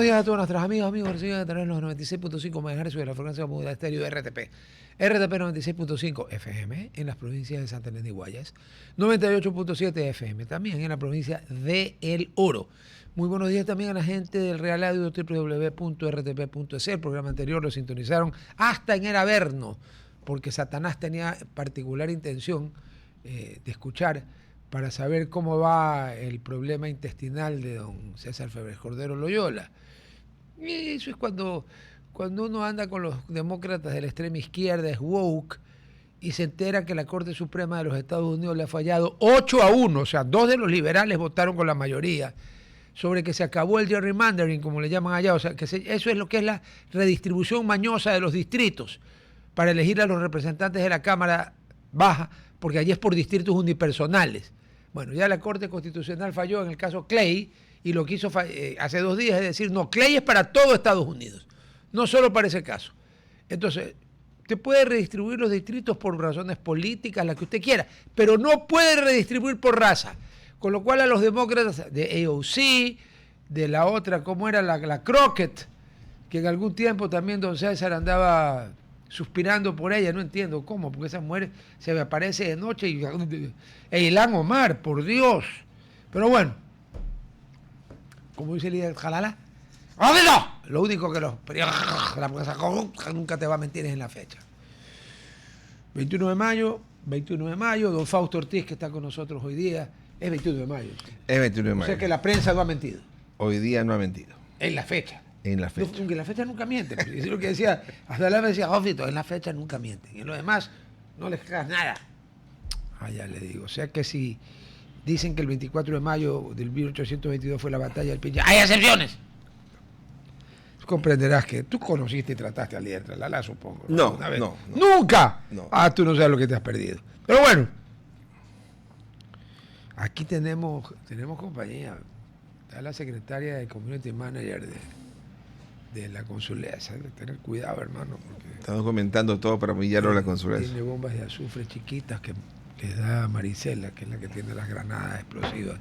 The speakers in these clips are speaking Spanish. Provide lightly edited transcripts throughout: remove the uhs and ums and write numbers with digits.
días a todas nuestras amigas, amigos, reciben a través de los 96.5 MHz de la frecuencia modulada estéreo de RTP. RTP 96.5 FM en las provincias de Santa Elena y Guayas. 98.7 FM también en la provincia de El Oro. Muy buenos días también a la gente del Real Audio, www.rtp.es. El programa anterior lo sintonizaron hasta en el Averno, porque Satanás tenía particular intención de escuchar para saber cómo va el problema intestinal de don César Febres Cordero Loyola. Y eso es cuando uno anda con los demócratas de la extrema izquierda, es woke, y se entera que la Corte Suprema de los Estados Unidos le ha fallado 8-1, o sea, 2 de los liberales votaron con la mayoría, sobre que se acabó el gerrymandering, como le llaman allá, o sea, que eso es lo que es la redistribución mañosa de los distritos para elegir a los representantes de la Cámara Baja, porque allí es por distritos unipersonales. Bueno, ya la Corte Constitucional falló en el caso Clay, y lo que hizo hace 2 días es decir, no, Clay es para todo Estados Unidos, no solo para ese caso. Entonces, usted puede redistribuir los distritos por razones políticas, las que usted quiera, pero no puede redistribuir por raza. Con lo cual a los demócratas de AOC, de la otra, ¿cómo era? La Crockett, que en algún tiempo también don César andaba suspirando por ella, no entiendo cómo, porque esa mujer se me aparece de noche y Ilán Omar, por Dios. Pero bueno, como dice el líder Jalala, lo único que nunca te va a mentir es en la fecha. 21 de mayo, don Fausto Ortiz, que está con nosotros hoy día, es 21 de mayo. Es 21 de mayo. O sea que la prensa no ha mentido. Hoy día no ha mentido. En la fecha. En la fecha. Aunque la fecha nunca miente. Es lo que decía, hasta la vez decía, Jofito, en la fecha nunca mienten. En lo demás, no les creas nada. Ya le digo. O sea que si dicen que el 24 de mayo del 1822 fue la batalla del Pincha, ¡hay excepciones! Comprenderás que tú conociste y trataste a líder Tralala, supongo. No. ¡Nunca! No. Tú no sabes lo que te has perdido. Pero bueno, aquí tenemos compañía. Está la secretaria de Community Manager de la consulea. Hay que tener cuidado, hermano. Porque estamos comentando todo para humillarlo a la consulea. Tiene bombas de azufre chiquitas que les da Marisela, que es la que tiene las granadas explosivas,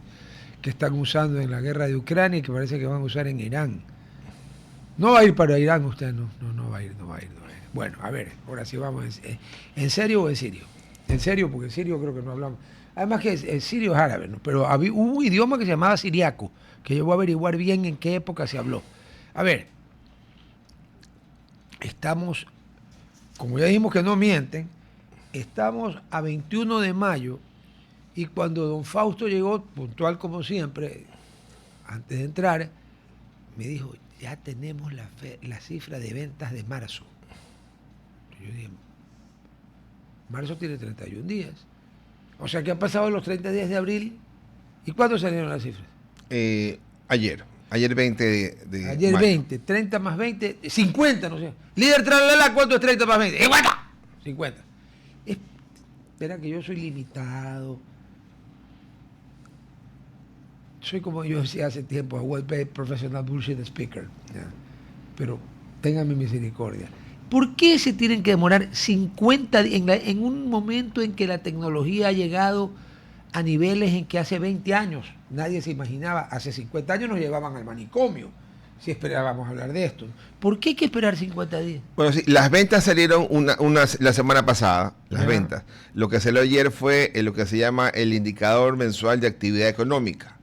que están usando en la guerra de Ucrania y que parece que van a usar en Irán. No va a ir para Irán usted, no va a ir. Bueno, a ver, ahora sí vamos. ¿En serio o en sirio? En serio, porque en sirio creo que no hablamos. Además que el sirio es árabe, ¿no? Pero hubo un idioma que se llamaba siriaco, que yo voy a averiguar bien en qué época se habló. A ver, estamos, como ya dijimos que no mienten, estamos a 21 de mayo y cuando don Fausto llegó, puntual como siempre, antes de entrar, me dijo, ya tenemos la cifra de ventas de marzo. Yo dije, marzo tiene 31 días. O sea que han pasado los 30 días de abril. ¿Y cuándo salieron las cifras? Ayer 20 de Ayer mayo. 20, 30 más 20, 50, no sé. Líder Tralala, ¿cuánto es 30 más 20? 50. Espera que yo soy limitado. Soy como yo decía hace tiempo, a well-paid professional bullshit speaker. ¿Ya? Pero ténganme misericordia. ¿Por qué se tienen que demorar 50 en un momento en que la tecnología ha llegado a niveles en que hace 20 años nadie se imaginaba? Hace 50 años nos llevaban al manicomio, si esperábamos hablar de esto. ¿Por qué hay que esperar 50 días? Bueno, sí, las ventas salieron la semana pasada, las ventas. Lo que salió ayer fue lo que se llama el indicador mensual de actividad económica.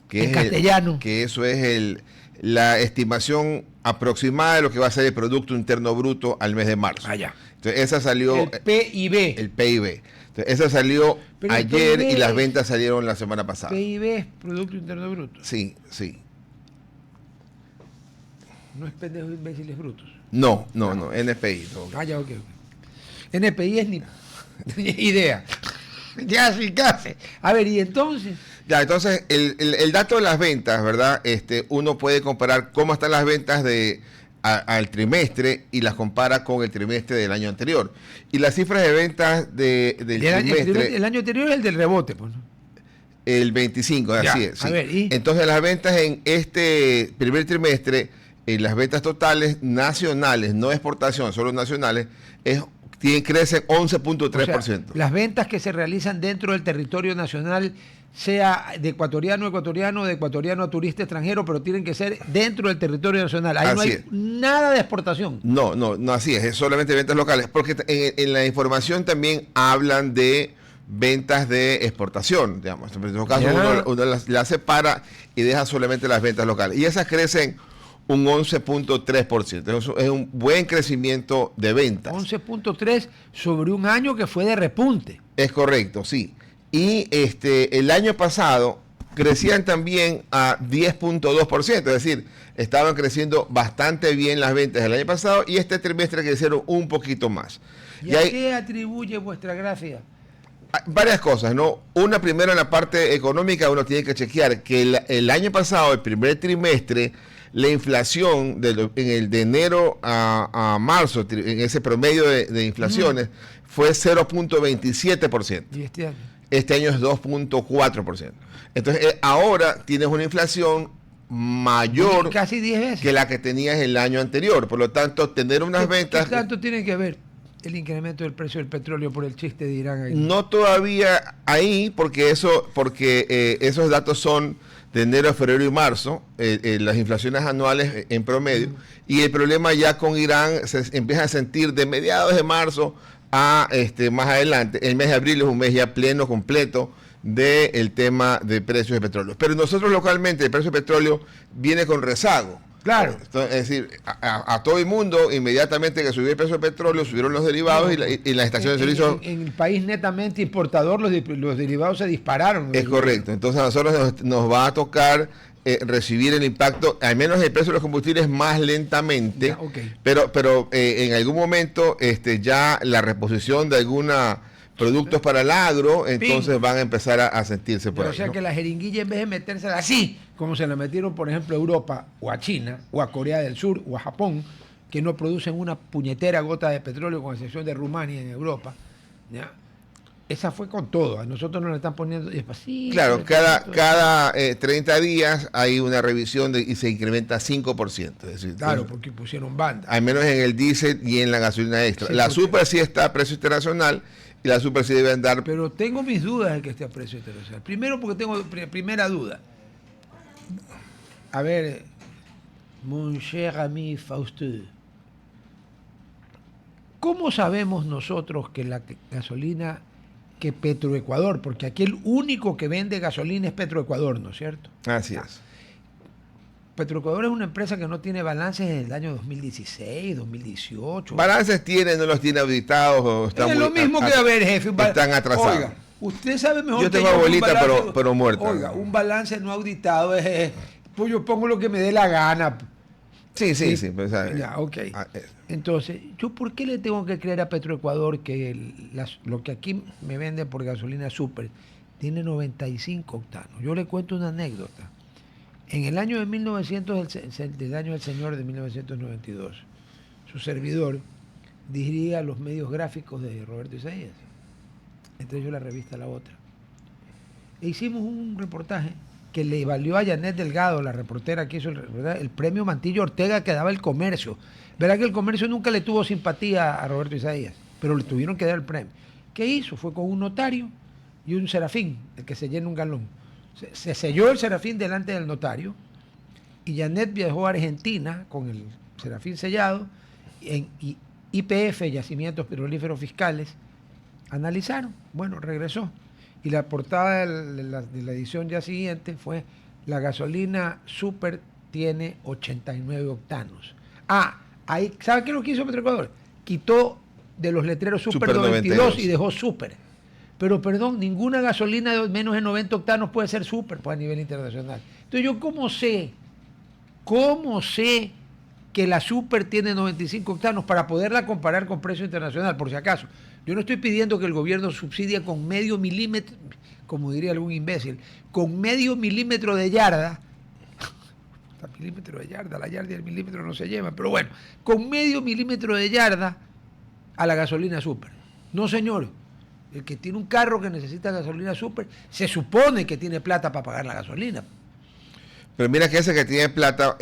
Que en castellano. Que eso es la estimación aproximada de lo que va a ser el Producto Interno Bruto al mes de marzo. Ya. Entonces, esa salió... El PIB. El PIB. Entonces, esa salió ayer PIB y las ventas salieron la semana pasada. PIB es Producto Interno Bruto. Sí. No es pendejos imbéciles brutos. No, NPI. No. Ya, ok. NPI es ni idea. Ya sí, casi. A ver, ¿y entonces? Ya, entonces, el dato de las ventas, ¿verdad? Uno puede comparar cómo están las ventas al trimestre y las compara con el trimestre del año anterior. Y las cifras de ventas del trimestre... El año anterior es el del rebote, pues, ¿no? El 25, ya, así es. Sí. A ver, ¿y? Entonces, las ventas en este primer trimestre, en las ventas totales nacionales, no exportación, solo nacionales, crecen 11.3%. O sea, las ventas que se realizan dentro del territorio nacional, sea de ecuatoriano a ecuatoriano, de ecuatoriano a turista extranjero, pero tienen que ser dentro del territorio nacional. Ahí no hay nada de exportación. No, así es solamente ventas locales, porque en la información también hablan de ventas de exportación, digamos. En estos casos uno las separa y deja solamente las ventas locales. Y esas crecen un 11.3%. Eso es un buen crecimiento de ventas. 11.3 sobre un año que fue de repunte. Es correcto, sí. Y el año pasado crecían también a 10.2%, es decir, estaban creciendo bastante bien las ventas del año pasado y este trimestre crecieron un poquito más. ¿Y a qué atribuye vuestra gráfica? Varias cosas, ¿no? Una, primero, en la parte económica uno tiene que chequear que el año pasado, el primer trimestre, la inflación de enero a marzo, en ese promedio de inflaciones, fue 0.27%. ¿Y este año? Este año es 2.4%. Entonces, ahora tienes una inflación mayor casi 10 veces que la que tenías el año anterior. Por lo tanto, tener unas ventas... ¿Qué tanto tiene que ver el incremento del precio del petróleo por el chiste de Irán ahí? No todavía ahí, porque esos datos son de enero, febrero y marzo, las inflaciones anuales en promedio, y el problema ya con Irán se empieza a sentir de mediados de marzo a más adelante. El mes de abril es un mes ya pleno, completo, del tema de precios de petróleo. Pero nosotros localmente el precio de petróleo viene con rezago. Claro. Entonces, es decir, a todo el mundo, inmediatamente que subió el precio del petróleo, subieron los derivados y las estaciones de servicio... En el país netamente importador, los derivados se dispararon. Es correcto. Entonces a nosotros nos va a tocar recibir el impacto, al menos el precio de los combustibles, más lentamente. Ya, okay. Pero en algún momento ya la reposición de algunos productos para el agro, entonces van a empezar a sentirse por ahí. O sea, ¿no? Que la jeringuilla, en vez de metérsela así, como se la metieron, por ejemplo, a Europa, o a China, o a Corea del Sur, o a Japón, que no producen una puñetera gota de petróleo, con excepción de Rumania en Europa, ¿ya? Esa fue con todo. A nosotros nos la están poniendo despacito. Claro, cada 30 días hay una revisión y se incrementa 5%. Es decir, claro, porque pusieron banda. Al menos en el diésel y en la gasolina extra. Sí, la super sí está a precio internacional y la super sí debe andar. Pero tengo mis dudas de que esté a precio internacional. Primero porque tengo primera duda. A ver, mon cher ami Faustin, ¿cómo sabemos nosotros que la gasolina... que Petroecuador, porque aquí el único que vende gasolina es Petroecuador, ¿no es cierto? Así es. Petroecuador es una empresa que no tiene balances en el año 2016, 2018. Balances tiene, no los tiene auditados. O están es lo mismo que, a ver, jefe. Están atrasados. Oiga, usted sabe mejor yo que tengo abuelita, pero muerta. Oiga, un balance no auditado es pues yo pongo lo que me dé la gana. Sí. Pues, ya, ok. Entonces, ¿yo por qué le tengo que creer a Petroecuador que lo que aquí me vende por gasolina super tiene 95 octanos? Yo le cuento una anécdota. En el año de 1900, del año del señor de 1992, su servidor dirigía los medios gráficos de Roberto Isaías, entre ellos la revista La Otra. E hicimos un reportaje que le valió a Janet Delgado, la reportera que hizo el premio Mantillo Ortega que daba El Comercio. Verá que El Comercio nunca le tuvo simpatía a Roberto Isaías, pero le tuvieron que dar el premio. ¿Qué hizo? Fue con un notario y un serafín, el que se llena un galón. Se selló el serafín delante del notario y Janet viajó a Argentina con el serafín sellado en YPF, Yacimientos Petrolíferos Fiscales, analizaron. Bueno, regresó. Y la portada de la edición ya siguiente fue: la gasolina super tiene 89 octanos. Ahí, ¿sabe qué es lo que hizo Petroecuador? Quitó de los letreros super 92 y dejó super. Pero perdón, ninguna gasolina de menos de 90 octanos puede ser super pues, a nivel internacional. Entonces yo ¿cómo sé que la super tiene 95 octanos para poderla comparar con precio internacional, por si acaso? Yo no estoy pidiendo que el gobierno subsidie con medio milímetro, como diría algún imbécil, con medio milímetro de yarda. Milímetro de yarda, la yarda y el milímetro no se llevan, pero bueno, con medio milímetro de yarda a la gasolina super. No, señor. El que tiene un carro que necesita gasolina super, se supone que tiene plata para pagar la gasolina. Pero mira que ese que tiene plata,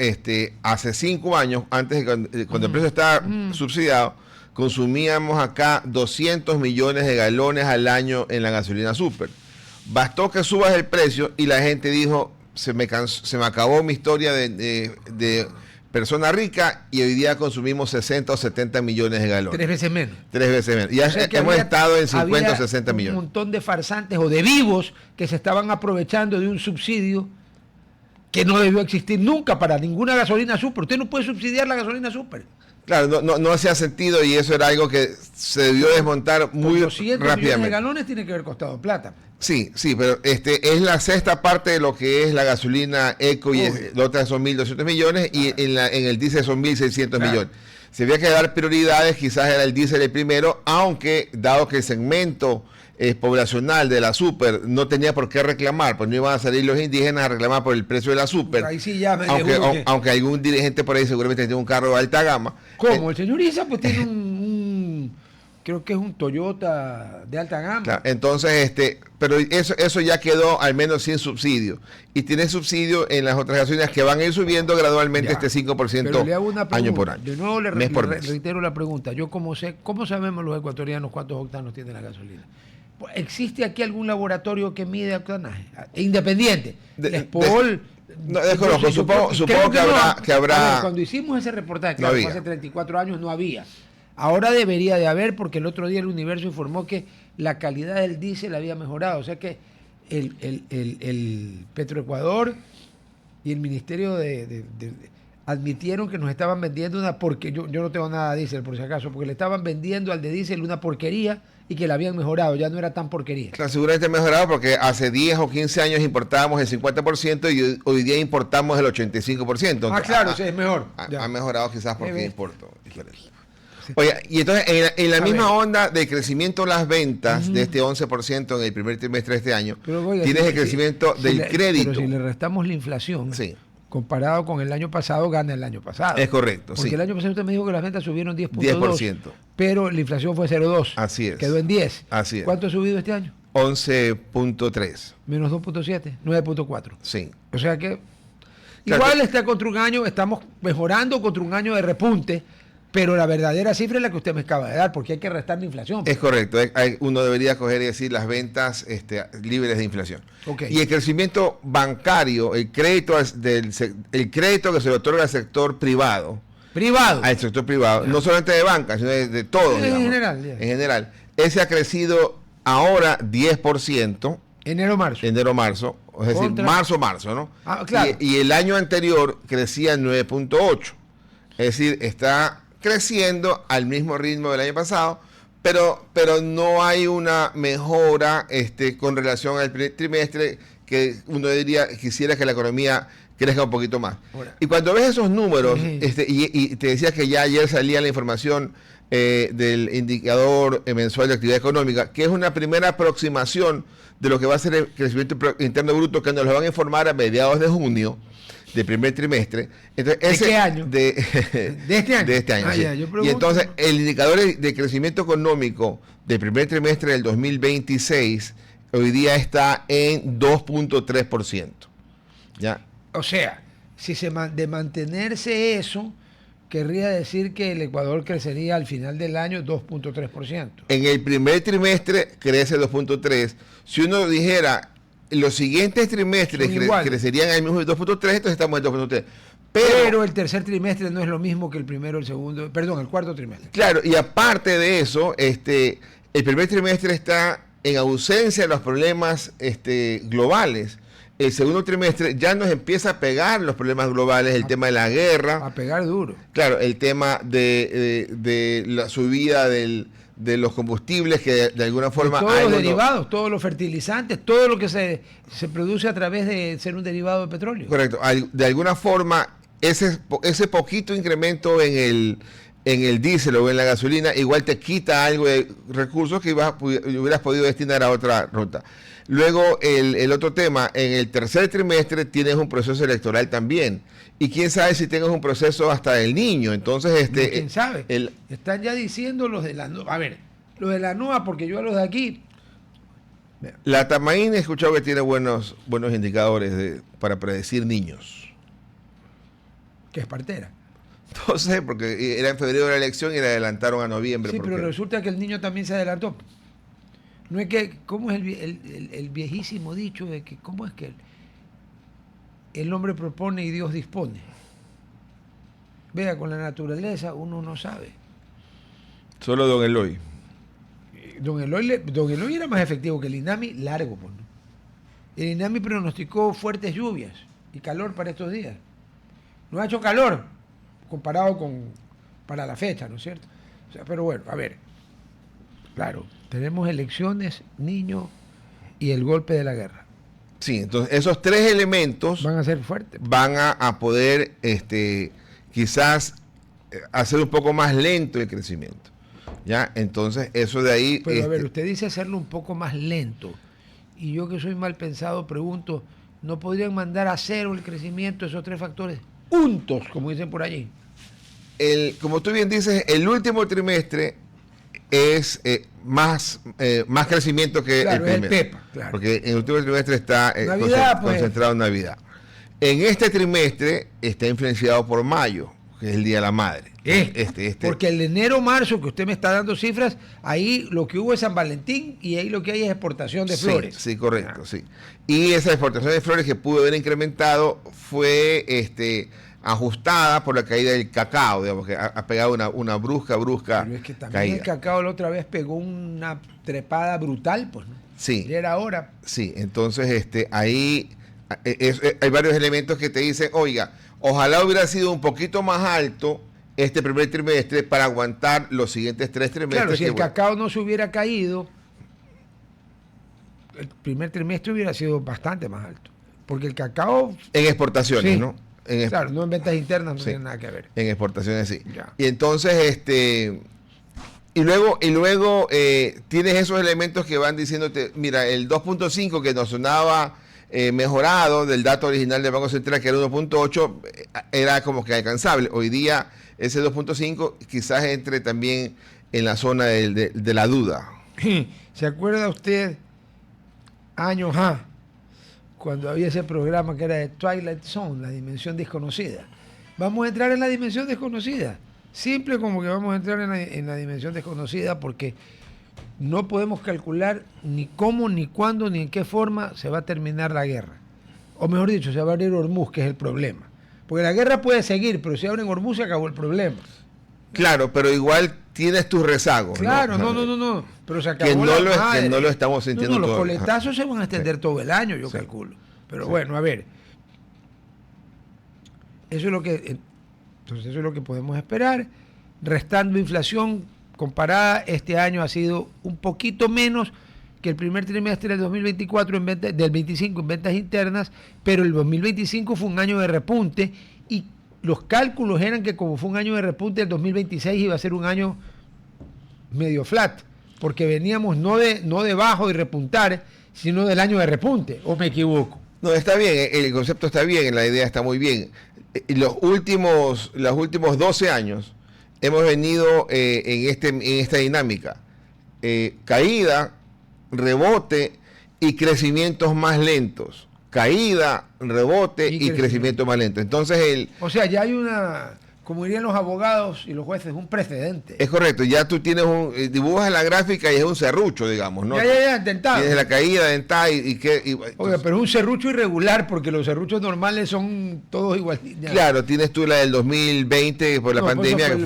hace 5 años, antes de cuando el precio estaba subsidiado, consumíamos acá 200 millones de galones al año en la gasolina super. Bastó que subas el precio y la gente dijo, se me acabó mi historia de persona rica y hoy día consumimos 60 o 70 millones de galones. 3 veces menos. 3 veces menos. Ya hemos estado en 50 o 60 millones. Un montón de farsantes o de vivos que se estaban aprovechando de un subsidio que no debió existir nunca para ninguna gasolina super. Usted no puede subsidiar la gasolina super. Claro, no hacía sentido y eso era algo que se debió desmontar muy 200 millones de rápidamente. galones tiene que haber costado plata. Sí, pero es la sexta parte de lo que es la gasolina eco y la otra son 1.200 millones y en el diésel son 1.600 millones. Si había que dar prioridades, quizás era el diésel el primero, aunque dado que el segmento poblacional de la super no tenía por qué reclamar, pues no iban a salir los indígenas a reclamar por el precio de la super. Ahí sí ya aunque algún dirigente por ahí seguramente tiene un carro de alta gama. ¿Cómo? El señor Issa pues tiene creo que es un Toyota de alta gama. Claro, entonces, pero eso ya quedó al menos sin subsidio. Y tiene subsidio en las otras gasolinas que van a ir subiendo gradualmente Ya, este 5% pero le hago una pregunta, año por año. De nuevo le mes por mes. reitero la pregunta. Yo ¿cómo sabemos los ecuatorianos cuántos octanos tiene la gasolina? ¿Existe aquí algún laboratorio que mide octanaje? Independiente. Espol. No, desconozco, supongo que habrá. Ver, cuando hicimos ese reportaje, No claro, hace 34 años no había. Ahora debería de haber, porque el otro día el Universo informó que la calidad del diésel había mejorado. O sea que el Petroecuador y el Ministerio admitieron que nos estaban vendiendo porque yo no tengo nada de diésel por si acaso, porque le estaban vendiendo al de diésel una porquería y que la habían mejorado, ya no era tan porquería. Claro, seguramente mejorado porque hace 10 o 15 años importábamos el 50% y hoy día importamos el 85%. Claro, sí, es mejor. Ha mejorado quizás porque importo. Oye, y entonces en la misma onda de crecimiento de las ventas de este 11% en el primer trimestre de este año, tienes el crecimiento del crédito. Pero si le restamos la inflación, sí, comparado con el año pasado, gana el año pasado. Es correcto, porque el año pasado usted me dijo que las ventas subieron 10%. Pero la inflación fue 0,2. Así es. Quedó en 10. Así es. ¿Cuánto ha subido este año? 11.3. Menos 2.7, 9.4. Sí. O sea que claro, igual está contra un año, estamos mejorando contra un año de repunte, pero la verdadera cifra es la que usted me acaba de dar, porque hay que restar la inflación. Es correcto. Uno debería coger y decir las ventas libres de inflación. Okay. Y el crecimiento bancario, el crédito que se le otorga al sector privado. Al sector privado, no solamente de banca, sino de todo. En general. En general. Ese ha crecido ahora 10%. Enero-marzo. Es decir, marzo-marzo, ¿no? Claro. Y el año anterior crecía 9.8. Es decir, está creciendo al mismo ritmo del año pasado, pero no hay una mejora con relación al primer trimestre que uno quisiera que la economía crezca un poquito más. Ahora, y cuando ves esos números, y te decía que ya ayer salía la información del indicador mensual de actividad económica, que es una primera aproximación de lo que va a ser el crecimiento interno bruto, que nos lo van a informar a mediados de junio, del primer trimestre. Entonces, ¿de qué año? De este año. De este año, sí. Y entonces, el indicador de crecimiento económico del primer trimestre del 2026 hoy día está en 2.3%. ¿Ya? O sea, si de mantenerse eso, querría decir que el Ecuador crecería al final del año 2.3%. En el primer trimestre crece 2.3%. Si uno dijera los siguientes trimestres crecerían al mismo 2.3%, entonces estamos en 2.3%. Pero el tercer trimestre no es lo mismo que el primero, el cuarto trimestre. Claro, y aparte de eso, el primer trimestre está en ausencia de los problemas globales. El segundo trimestre ya nos empieza a pegar los problemas globales, el tema de la guerra. A pegar duro. Claro, el tema de la subida de los combustibles que de alguna forma... Todos los derivados, todos los fertilizantes, todo lo que se produce a través de ser un derivado de petróleo. Correcto. De alguna forma, ese poquito incremento en el diésel o en la gasolina igual te quita algo de recursos que hubieras podido destinar a otra ruta. Luego, el otro tema, en el tercer trimestre tienes un proceso electoral también. Y quién sabe si tengas un proceso hasta del niño. Entonces, quién sabe. Están ya diciendo los de la NOA. A ver, los de la NOA, porque yo a los de aquí. La Tamaín he escuchado que tiene buenos indicadores para predecir niños. Que es partera. No sé, porque era en febrero de la elección y la adelantaron a noviembre. Sí, porque... pero resulta que el niño también se adelantó. No es que, ¿cómo es el viejísimo dicho de que, cómo es que el hombre propone y Dios dispone? Vea, con la naturaleza uno no sabe. Solo don Eloy. Don Eloy era más efectivo que el INAMI, largo, pues, ¿no? El INAMI pronosticó fuertes lluvias y calor para estos días. No ha hecho calor comparado para la fecha, ¿no es cierto? O sea, pero bueno, a ver, claro, tenemos elecciones, niños y el golpe de la guerra. Sí, entonces esos tres elementos Van a ser fuertes. van a poder quizás hacer un poco más lento el crecimiento. ¿Ya? Entonces, eso de ahí... Pero a ver, usted dice hacerlo un poco más lento. Y yo que soy mal pensado pregunto, ¿no podrían mandar a cero el crecimiento esos tres factores juntos, como dicen por allí? Como tú bien dices, el último trimestre es más crecimiento que claro, el es primero. el PEPA, claro. Porque en el último trimestre está Navidad, pues. concentrado en Navidad. En este trimestre está influenciado por mayo, que es el Día de la Madre. Porque el enero-marzo, que usted me está dando cifras, ahí lo que hubo es San Valentín y ahí lo que hay es exportación de flores. Sí, correcto, sí. Y esa exportación de flores que pudo haber incrementado fue ajustada por la caída del cacao, digamos, que ha pegado una brusca Pero es que también caída. el cacao la otra vez pegó una trepada brutal, pues, ¿no? Sí. Y era hora. Sí, entonces ahí hay varios elementos que te dicen, oiga, ojalá hubiera sido un poquito más alto este primer trimestre para aguantar los siguientes 3 trimestres. Claro, si el cacao no se hubiera caído, el primer trimestre hubiera sido bastante más alto. Porque el cacao... En exportaciones, sí, ¿no? Claro, no en ventas internas, no sí, tiene nada que ver. En exportaciones sí. Ya. Y entonces, y luego tienes esos elementos que van diciéndote, mira, el 2.5 que nos sonaba mejorado del dato original del Banco Central, que era 1.8, era como que alcanzable. Hoy día ese 2.5 quizás entre también en la zona de la duda. ¿Se acuerda usted, años A, cuando había ese programa que era de Twilight Zone, la dimensión desconocida? Vamos a entrar en la dimensión desconocida. Simple como que vamos a entrar en la dimensión desconocida porque no podemos calcular ni cómo, ni cuándo, ni en qué forma se va a terminar la guerra. O mejor dicho, se va a abrir Hormuz, que es el problema. Porque la guerra puede seguir, pero si abren Hormuz se acabó el problema. Claro, pero igual tienes tus rezagos. Claro, no. Pero se acabó que no lo estamos sintiendo los todo. coletazos se van a extender todo el año, yo calculo. Pero bueno, a ver. Eso es lo que podemos esperar. Restando inflación comparada, este año ha sido un poquito menos que el primer trimestre del 2024 del 25 en ventas internas, pero el 2025 fue un año de repunte y los cálculos eran que como fue un año de repunte, el 2026 iba a ser un año medio flat, porque veníamos no de bajo y repuntar, sino del año de repunte, ¿o me equivoco? No, está bien, el concepto está bien, la idea está muy bien. Los últimos 12 años hemos venido en esta dinámica. Caída, rebote y crecimientos más lentos. Caída, rebote y crecimiento más lento. Entonces o sea, ya hay como dirían los abogados y los jueces, un precedente. Es correcto, ya tú tienes dibujas la gráfica y es un serrucho, digamos, ¿no? Ya, dentado. Tienes la caída dentada Oiga, pero es un serrucho irregular porque los serruchos normales son todos iguales. Claro, tienes tú la del 2020 por la pandemia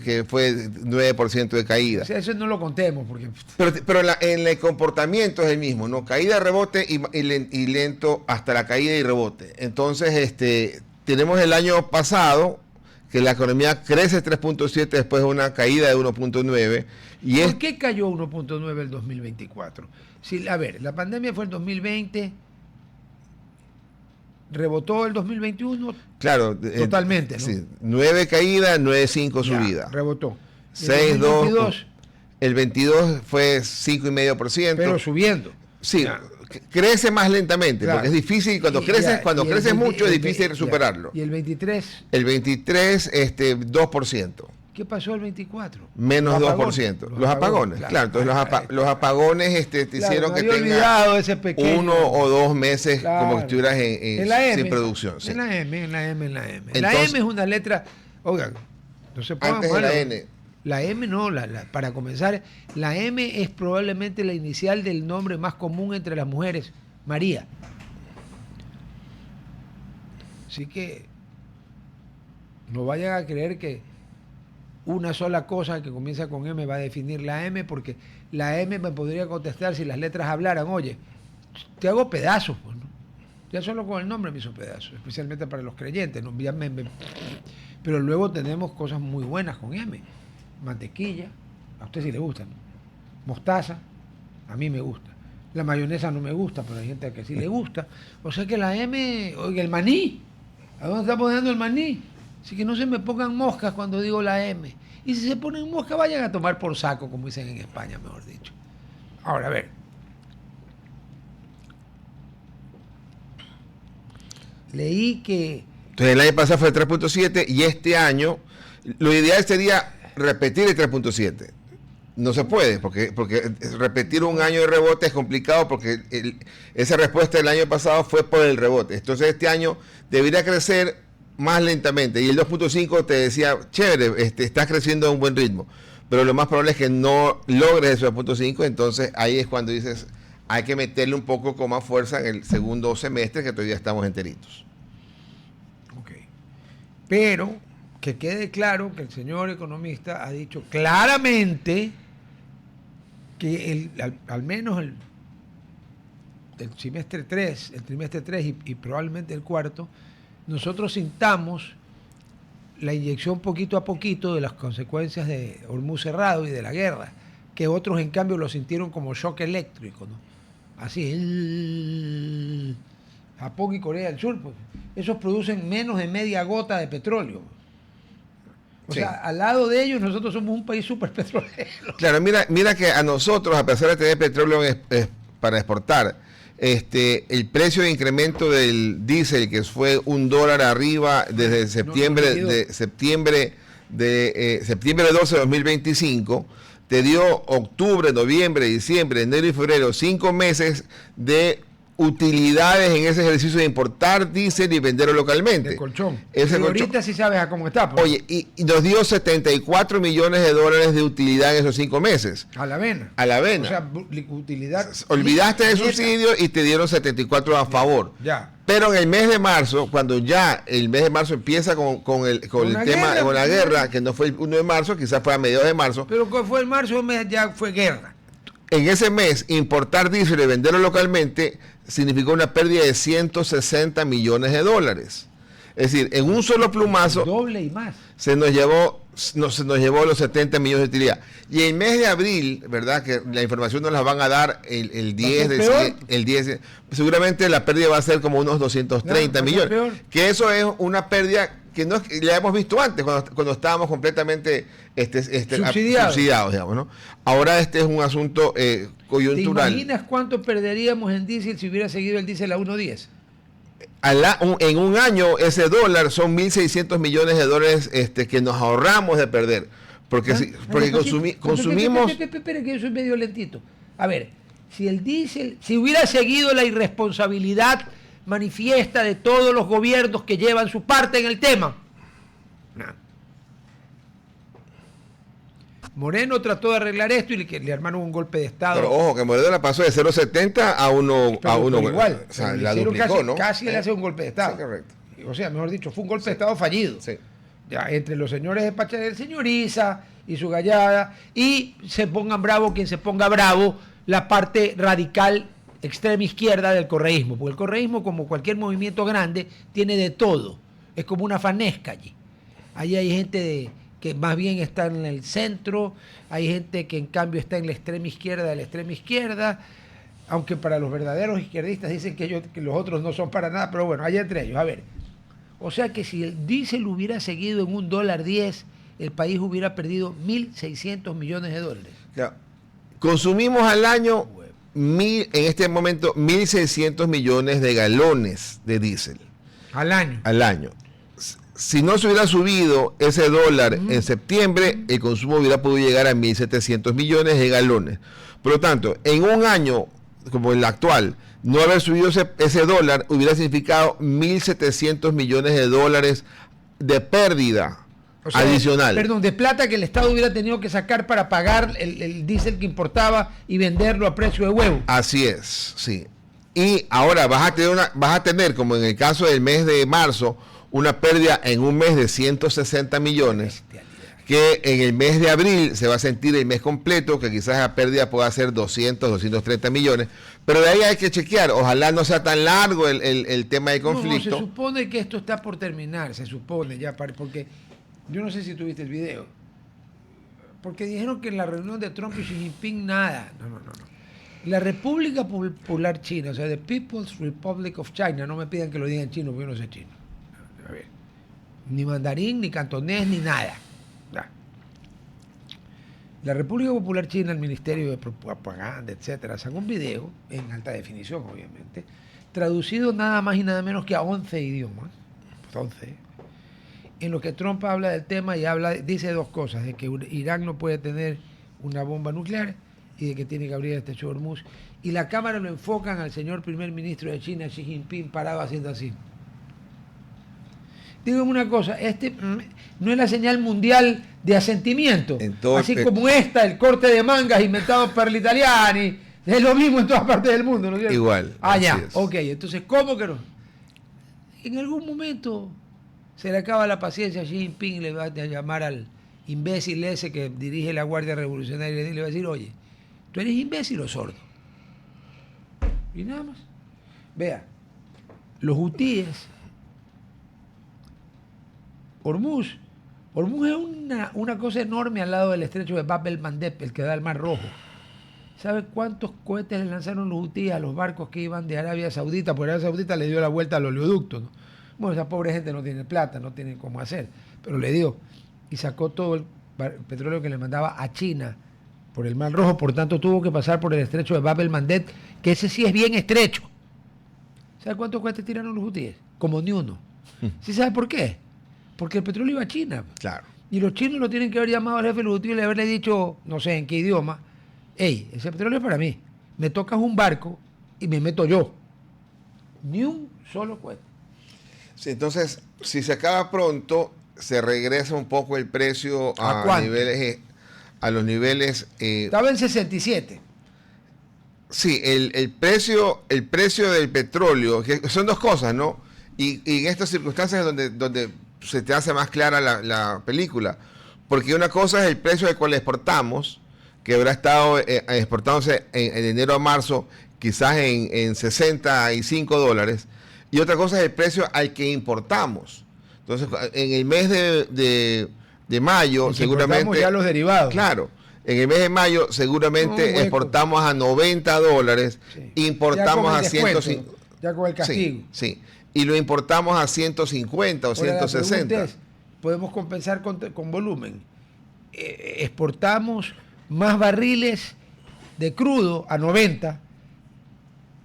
que fue 9% de caída. O sea, eso no lo contemos porque... Pero en el comportamiento es el mismo, ¿no? Caída, rebote y lento hasta la caída y rebote. Entonces, tenemos el año pasado que la economía crece 3.7 después de una caída de 1.9. ¿Por qué cayó 1.9 el 2024? A ver, la pandemia fue el 2020, rebotó el 2021. Claro. Totalmente, ¿no? Sí, 9 caídas, 9.5 subida. Rebotó. 6.2. El 22 fue 5,5%. Pero subiendo. Sí. Ya. Crece más lentamente, claro, porque es difícil, cuando creces mucho es difícil superarlo. ¿Y el 23? El 23, 2%. ¿Qué pasó el 24? Menos 2%. Los apagones, claro. Entonces los apagones te hicieron que tengas 1 o 2 meses como que estuvieras sin producción. Sí. En la M. La M es una letra, Oigan, no se pongan Antes de la malos. N. La M no, para comenzar, la M es probablemente la inicial del nombre más común entre las mujeres, María. Así que no vayan a creer que una sola cosa que comienza con M va a definir la M, porque la M me podría contestar si las letras hablaran, oye, te hago pedazos, pues, ¿no? Ya solo con el nombre me hizo pedazos, especialmente para los creyentes, ¿no? Pero luego tenemos cosas muy buenas con M. Mantequilla, a usted sí le gusta, ¿no? Mostaza, a mí me gusta. La mayonesa no me gusta, pero hay gente a que sí le gusta. O sea que la M, oiga, el maní, ¿a dónde está poniendo el maní? Así que no se me pongan moscas cuando digo la M. Y si se ponen moscas, vayan a tomar por saco, como dicen en España, mejor dicho. Ahora, a ver. Leí que... Entonces el año pasado fue el 3.7 y este año lo ideal sería repetir el 3.7. No se puede, porque repetir un año de rebote es complicado porque esa respuesta del año pasado fue por el rebote. Entonces este año debería crecer más lentamente. Y el 2.5 te decía, chévere, estás creciendo a un buen ritmo. Pero lo más probable es que no logres ese 2.5. Entonces ahí es cuando dices, hay que meterle un poco con más fuerza en el segundo semestre, que todavía estamos enteritos. Ok. Pero que quede claro que el señor economista ha dicho claramente que al menos el trimestre 3 y probablemente el cuarto, nosotros sintamos la inyección poquito a poquito de las consecuencias de Hormuz cerrado y de la guerra, que otros en cambio lo sintieron como shock eléctrico, ¿no? Así, Japón y Corea del Sur, pues, esos producen menos de media gota de petróleo. O sea, al lado de ellos nosotros somos un país súper petrolero. Claro, mira que a nosotros, a pesar de tener petróleo para exportar, el precio de incremento del diésel, que fue $1 arriba desde septiembre 12 de 2025, te dio octubre, noviembre, diciembre, enero y febrero, 5 meses de utilidades en ese ejercicio de importar diésel y venderlo localmente. De colchón. Ese y colchón. ahorita sí sabes a cómo está. Pues. Oye, y nos dio $74 millones de utilidad en esos 5 meses. A la avena. A la avena. O sea, utilidad. Olvidaste del subsidio y te dieron 74 a favor. Ya. Pero en el mes de marzo, cuando ya el mes de marzo empieza con el tema, con la guerra, que no fue el 1 de marzo, quizás fue a mediados de marzo. Pero fue el marzo, ya fue guerra. En ese mes, importar diésel y venderlo localmente significó una pérdida de $160 millones. Es decir, en un solo plumazo doble y más. se nos llevó los 70 millones de utilidad. Y el mes de abril, ¿verdad? Que la información nos la van a dar el 10 el 10. Seguramente la pérdida va a ser como unos 230 millones. Peor. Que eso es una pérdida que no la hemos visto antes, cuando estábamos completamente subsidiados, digamos, ¿no? Ahora este es un asunto coyuntural. ¿Te imaginas cuánto perderíamos en diésel si hubiera seguido el diésel a 1.10? En un año ese dólar son $1.600 millones que nos ahorramos de perder. Porque, porque consumimos... Espera, que yo soy medio lentito. A ver, si el diésel, si hubiera seguido la irresponsabilidad manifiesta de todos los gobiernos que llevan su parte en el tema. Nada. Moreno trató de arreglar esto y le armaron un golpe de Estado. Pero ojo, que Moreno la pasó de 0.70 a 1. Pero igual, o sea, la duplicó, casi, ¿no? Casi le hace un golpe de Estado. Sí, correcto. O sea, mejor dicho, fue un golpe de Estado fallido. Sí. Ya, entre los señores de Pacha del señor Isa y su gallada, y se pongan bravo quien se ponga bravo, la parte radical extrema izquierda del correísmo, porque el correísmo, como cualquier movimiento grande, tiene de todo, es como una fanesca allí. Allí hay gente que más bien está en el centro, hay gente que en cambio está en la extrema izquierda de la extrema izquierda, aunque para los verdaderos izquierdistas dicen que los otros no son para nada, pero bueno, hay entre ellos. A ver, o sea que si el diésel hubiera seguido en $1.10, el país hubiera perdido $1.600 millones. Ya. Consumimos al año, en este momento, 1.600 millones de galones de diésel. Al año. Al año. Si no se hubiera subido ese dólar en septiembre, el consumo hubiera podido llegar a 1.700 millones de galones. Por lo tanto, en un año como el actual, no haber subido ese dólar hubiera significado $1.700 millones de pérdida O sea, adicional. Perdón, de plata que el Estado hubiera tenido que sacar para pagar el diésel que importaba y venderlo a precio de huevo. Así es, sí. Y ahora vas a tener, como en el caso del mes de marzo, una pérdida en un mes de 160 millones, que en el mes de abril se va a sentir el mes completo, que quizás la pérdida pueda ser 200, 230 millones, pero de ahí hay que chequear, ojalá no sea tan largo el tema de conflicto. No, se supone que esto está por terminar, se supone ya, porque yo no sé si tuviste el video, porque dijeron que en la reunión de Trump y Xi Jinping nada, no. La República Popular China, o sea, the People's Republic of China, no me pidan que lo diga en chino, porque yo no sé chino. A ver, ni mandarín, ni cantonés, ni nada. La República Popular China, el Ministerio de Propaganda, etcétera, sacó un video, en alta definición, obviamente, traducido nada más y nada menos que a 11 idiomas, 11, en lo que Trump habla del tema y dice dos cosas, de que Irán no puede tener una bomba nuclear y de que tiene que abrir el estrecho de Hormuz. Y la cámara lo enfocan al señor primer ministro de China, Xi Jinping, parado haciendo así. Dígame una cosa, no es la señal mundial de asentimiento. Así como el corte de mangas inventado por el Italiani, es lo mismo en todas partes del mundo, ¿no es cierto? Igual. Ya, ok, entonces, ¿cómo que no? En algún momento se le acaba la paciencia a Xi Jinping, le va a llamar al imbécil ese que dirige la Guardia Revolucionaria y le va a decir, oye, ¿tú eres imbécil o sordo? Y nada más. Vea, los hutíes, Hormuz es una cosa enorme al lado del estrecho de Bab el-Mandeb, el que da al Mar Rojo. ¿Sabe cuántos cohetes le lanzaron los hutíes a los barcos que iban de Arabia Saudita? Porque Arabia Saudita le dio la vuelta al oleoducto, ¿no? Bueno, esa pobre gente no tiene plata, no tiene cómo hacer, pero le dio y sacó todo el petróleo que le mandaba a China por el Mar Rojo, por tanto tuvo que pasar por el estrecho de Bab el-Mandeb, que ese sí es bien estrecho. ¿Sabe cuántos cohetes tiraron los hutíes? Como ni uno. ¿Sí sabe por qué? Porque el petróleo iba a China. Claro. Y los chinos lo tienen que haber llamado al jefe de los hutíes y haberle dicho, no sé en qué idioma, hey, ese petróleo es para mí. Me tocas un barco y me meto yo. Ni un solo cohete. Sí, entonces, si se acaba pronto, se regresa un poco el precio a los niveles. Estaba en 67. Sí, el precio del petróleo, que son dos cosas, ¿no? Y en estas circunstancias donde se te hace más clara la película, porque una cosa es el precio del cual exportamos, que habrá estado exportándose en enero a marzo, quizás en $65, y otra cosa es el precio al que importamos. Entonces, en el mes de mayo, seguramente ya los derivados. Claro, en el mes de mayo seguramente exportamos a $90, sí. Importamos a 150. Ya con el castigo. Sí. Y lo importamos a 150 o 160. Podemos compensar con volumen. Exportamos más barriles de crudo a 90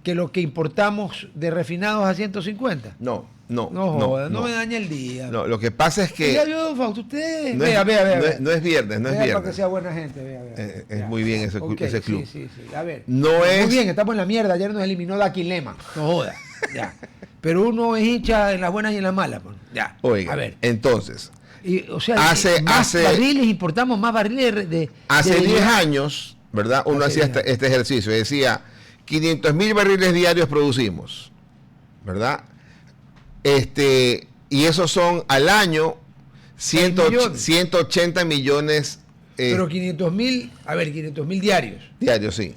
que lo que importamos de refinados a 150. No me dañe el día. No, lo que pasa es que... Yo, Fausto, usted... No es viernes. Para que sea buena gente, vea. Es muy bien ese club. Sí. A ver. Muy bien, estamos en la mierda. Ayer nos eliminó Daquilema. No joda. Ya. Pero uno es hincha en las buenas y en las malas. Pues. Ya. Oiga, a ver. Entonces... barriles, importamos más barriles de... Hace 10 años, ¿verdad? Uno hacía este ejercicio. Decía, 500.000 barriles diarios producimos, ¿verdad? Y esos son al año 180 millones. Pero 500.000 diarios. Diarios, sí.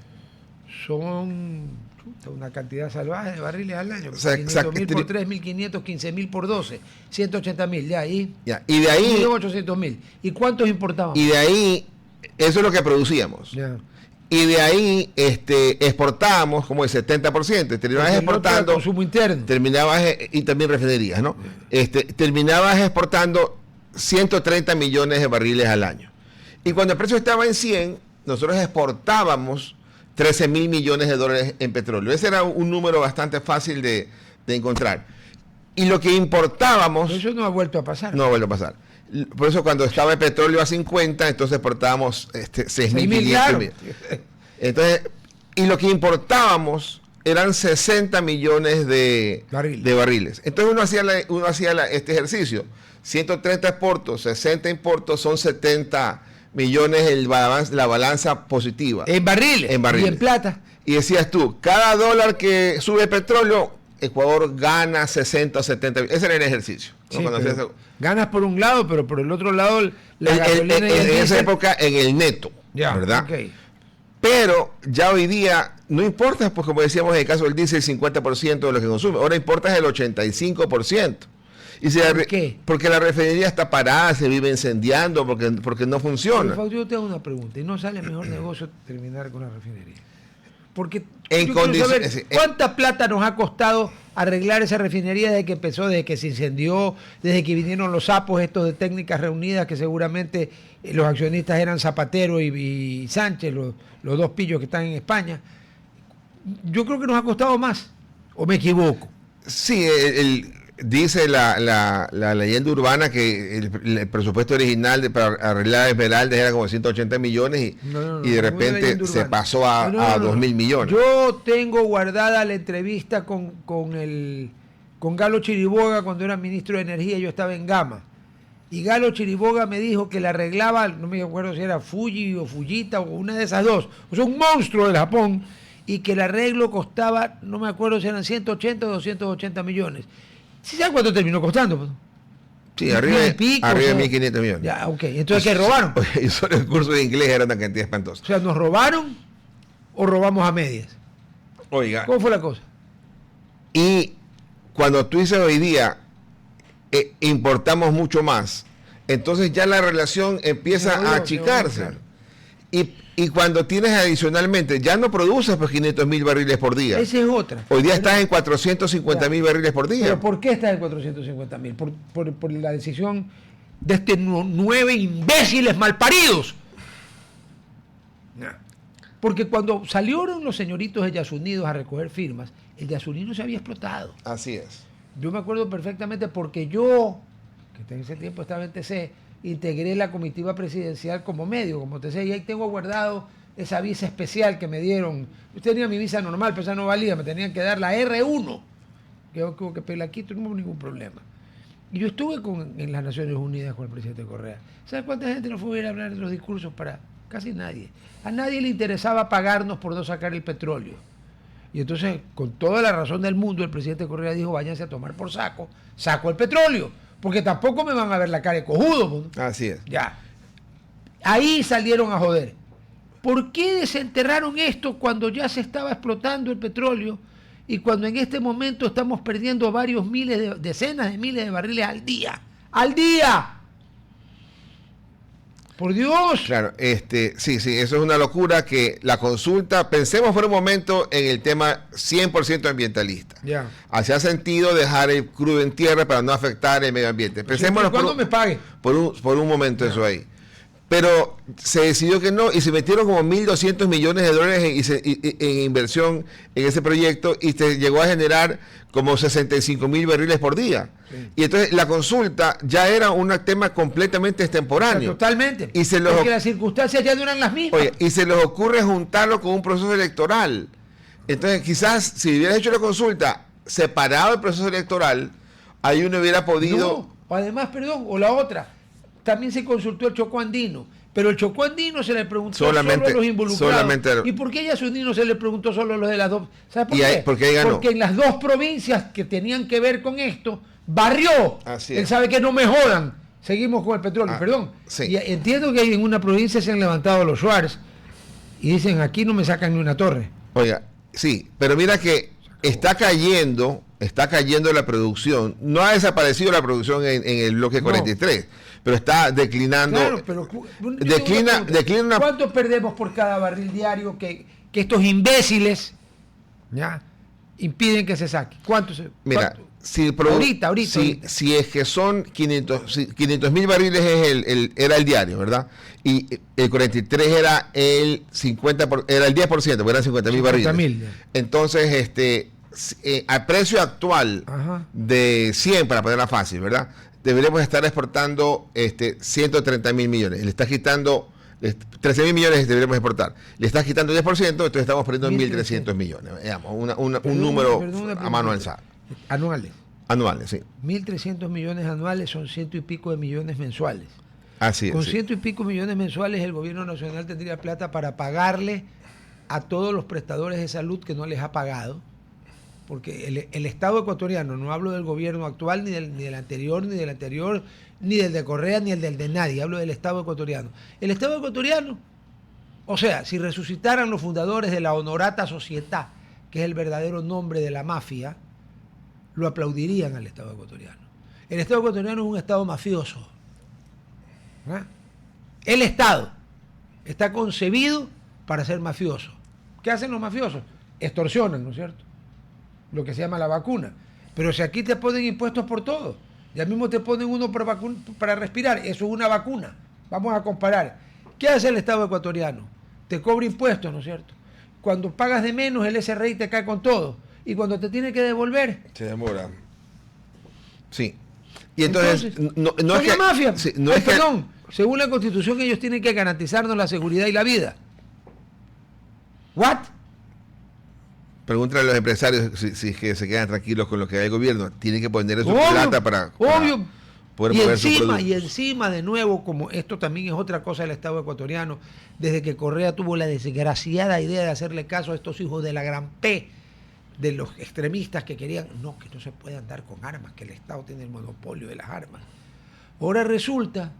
Son una cantidad salvaje de barriles al año. O sea, 500.000 por 3.500, 15.000 por 12, 180.000, ya ahí. Ya. Y de ahí... 1.800.000. ¿Y cuántos importábamos? Y de ahí, eso es lo que producíamos. Ya. Y de ahí exportábamos como el 70%. Terminabas exportando... consumo interno. Y también refinerías, ¿no? Terminabas exportando 130 millones de barriles al año. Y cuando el precio estaba en 100, nosotros exportábamos 13.000 millones de dólares en petróleo. Ese era un número bastante fácil de encontrar. Y lo que importábamos... Eso no ha vuelto a pasar. No ha vuelto a pasar. Por eso cuando estaba el petróleo a 50, entonces exportábamos 6.500. Entonces, y lo que importábamos eran 60 millones de barriles. Entonces uno hacía este ejercicio. 130 exportos, 60 importos, son 70 millones la balanza positiva. En barriles. En barriles. Y en plata. Y decías tú, cada dólar que sube el petróleo, Ecuador gana 60 o 70. Ese era el ejercicio. Sí, ganas por un lado, pero por el otro lado la gasolina en esa época en el neto, ¿verdad? Okay. Pero ya hoy día no importa, pues como decíamos en el caso del diésel, el 50% de lo que consume. Ahora importa el 85%. Y ¿Por qué? Porque la refinería está parada, se vive incendiando, porque no funciona. Pero, yo te hago una pregunta. ¿Y no sale mejor negocio terminar con la refinería? Porque en yo quiero saber cuánta plata nos ha costado arreglar esa refinería desde que empezó, desde que se incendió, desde que vinieron los sapos estos de técnicas reunidas, que seguramente los accionistas eran Zapatero y Sánchez, los dos pillos que están en España. Yo creo que nos ha costado más, ¿o me equivoco? Sí, dice la leyenda urbana que el presupuesto original para arreglar Esmeraldas era como 180 millones y de repente se pasó a 2.000 millones. Yo tengo guardada la entrevista con Galo Chiriboga cuando era ministro de Energía. Yo estaba en Gama y Galo Chiriboga me dijo que la arreglaba, no me acuerdo si era Fuji o Fujita o una de esas dos, o sea, un monstruo del Japón, y que el arreglo costaba, no me acuerdo si eran 180 o 280 millones. ¿Sí sabes cuánto terminó costando? Pues? Sí, arriba de 1.500 millones. Ya, ok. Entonces, ¿qué robaron? Y solo el curso de inglés era una cantidad espantosa. O sea, ¿nos robaron o robamos a medias? Oiga. ¿Cómo fue la cosa? Y cuando tú dices hoy día, importamos mucho más, entonces ya la relación empieza a achicarse. Claro. Y cuando tienes adicionalmente, ya no produces pues 500.000 barriles por día. Esa es otra. Hoy día estás en 450.000 barriles por día. ¿Pero por qué estás en 450.000? Por la decisión de estos 9 imbéciles malparidos. Porque cuando salieron los señoritos de Yasunidos a recoger firmas, el Yasunino se había explotado. Así es. Yo me acuerdo perfectamente porque yo, que en ese tiempo estaba en TC, integré la comitiva presidencial como medio, como TC, y ahí tengo guardado esa visa especial que me dieron. Yo tenía mi visa normal, pero esa no valía, me tenían que dar la R1. Yo como que pelaquito, no hubo ningún problema. Y yo estuve en las Naciones Unidas con el presidente Correa. ¿Sabes cuánta gente nos fue a ir a hablar de los discursos? Casi nadie. A nadie le interesaba pagarnos por no sacar el petróleo. Y entonces, con toda la razón del mundo, el presidente Correa dijo, váyanse a tomar por saco el petróleo, porque tampoco me van a ver la cara de cojudo. ¿No? Así es. Ya. Ahí salieron a joder. ¿Por qué desenterraron esto cuando ya se estaba explotando el petróleo y cuando en este momento estamos perdiendo varios decenas de miles de barriles al día? ¡Al día! ¡Por Dios! Claro, sí, eso es una locura que la consulta, pensemos por un momento en el tema 100% ambientalista. Ya. Hacía sentido dejar el crudo en tierra para no afectar el medio ambiente. Pensemos ¿Cuándo me pague? Por un momento eso ahí. Pero se decidió que no y se metieron como 1.200 millones de dólares en inversión en ese proyecto y se llegó a generar como 65.000 barriles por día. Sí. Y entonces la consulta ya era un tema completamente extemporáneo. O sea, totalmente. Y porque las circunstancias ya no eran las mismas. Oye, y se les ocurre juntarlo con un proceso electoral. Entonces quizás si hubieras hecho la consulta separado del proceso electoral, ahí uno hubiera podido... No, además, perdón, o la otra... También se consultó el Chocó Andino, pero el Chocó Andino se le preguntó solo a los involucrados. ¿Y por qué a Yasunino se le preguntó solo a los de las dos? ¿Sabes por qué? Porque en las dos provincias que tenían que ver con esto, barrió. Él sabe que no me jodan. Seguimos con el petróleo, perdón. Sí. Y entiendo que en una provincia se han levantado los Schwarz y dicen, aquí no me sacan ni una torre. Oiga, sí, pero mira que está cayendo la producción. No ha desaparecido la producción en el bloque 43. No. Pero está declinando. Claro, pero declina. ¿Cuánto perdemos por cada barril diario que estos imbéciles ya impiden que se saque? ¿Cuánto? Mira, ahorita. Si es que son 500.000 barriles era el diario, ¿verdad? Y el 43 era el 50%, era el 10%, porque eran 50.000 barriles. Entonces, a precio actual de 100, para ponerla fácil, ¿verdad? Deberíamos estar exportando 130.000 millones. Le 13.000 millones deberíamos exportar. Le estás quitando 10%, entonces estamos perdiendo 1.300 millones. Digamos, un número a mano alzada. Anuales. Anuales, sí. 1.300 millones anuales son 100 y pico de millones mensuales. Así es. Con sí. 100 y pico millones mensuales el gobierno nacional tendría plata para pagarle a todos los prestadores de salud que no les ha pagado, porque el Estado ecuatoriano, no hablo del gobierno actual, ni del anterior, ni del de Correa, ni el del de nadie, hablo del Estado ecuatoriano. El Estado ecuatoriano, o sea, si resucitaran los fundadores de la Honorata Società, que es el verdadero nombre de la mafia, lo aplaudirían al Estado ecuatoriano. El Estado ecuatoriano es un Estado mafioso. ¿Ah? El Estado está concebido para ser mafioso. ¿Qué hacen los mafiosos? Extorsionan, ¿no es cierto? Lo que se llama la vacuna. Pero si aquí te ponen impuestos por todo, ya mismo te ponen uno para respirar, eso es una vacuna. Vamos a comparar. ¿Qué hace el Estado ecuatoriano? Te cobra impuestos, ¿no es cierto? Cuando pagas de menos, el SRI te cae con todo. Y cuando te tiene que devolver... Se demora. Sí. Y entonces no es que, mafia. Sí, no es perdón, según la Constitución ellos tienen que garantizarnos la seguridad y la vida. ¿What? Pregúntale a los empresarios si es que se quedan tranquilos con lo que da el gobierno. Tienen que poner su plata para poder mover su producto. Y encima, de nuevo, como esto también es otra cosa del Estado ecuatoriano, desde que Correa tuvo la desgraciada idea de hacerle caso a estos hijos de la gran P, de los extremistas que querían, que no se puede andar con armas, que el Estado tiene el monopolio de las armas. Ahora resulta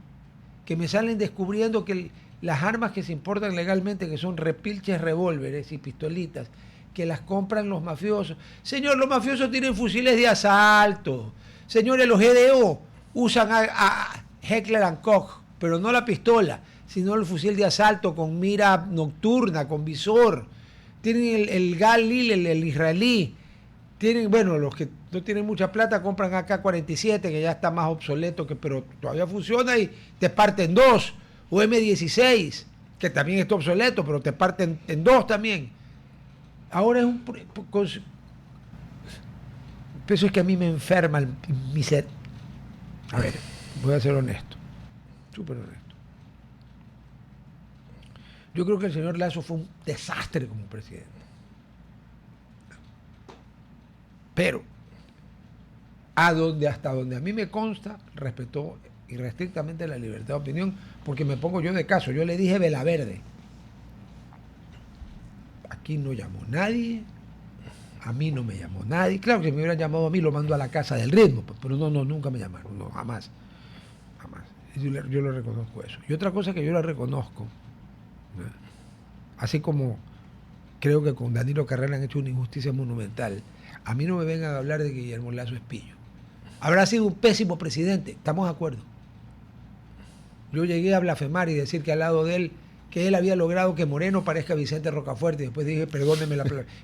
que me salen descubriendo que las armas que se importan legalmente, que son repilches, revólveres y pistolitas, que las compran los mafiosos. Señor, los mafiosos tienen fusiles de asalto. Señores, los GDO usan a Heckler & Koch, pero no la pistola, sino el fusil de asalto con mira nocturna, con visor. Tienen el Galil, el israelí. Tienen, bueno, los que no tienen mucha plata compran AK-47, que ya está más obsoleto, pero todavía funciona y te parten dos. O M16, que también está obsoleto, pero te parten en dos también. Ahora es eso es que a mí me enferma mi ser. A ver, voy a ser honesto. Súper honesto. Yo creo que el señor Lasso fue un desastre como presidente. Pero, hasta donde a mí me consta, respetó irrestrictamente la libertad de opinión, porque me pongo yo de caso. Yo le dije vela verde. Aquí no llamó nadie, a mí no me llamó nadie. Claro que si me hubieran llamado a mí, lo mando a la casa del ritmo, pero no, nunca me llamaron, no, jamás. Yo lo reconozco eso. Y otra cosa que yo la reconozco, así como creo que con Danilo Carrera han hecho una injusticia monumental, a mí no me vengan a hablar de que Guillermo Lasso es pillo. Habrá sido un pésimo presidente, estamos de acuerdo. Yo llegué a blasfemar y decir que al lado de él, que él había logrado que Moreno parezca Vicente Rocafuerte, y después dije, perdóneme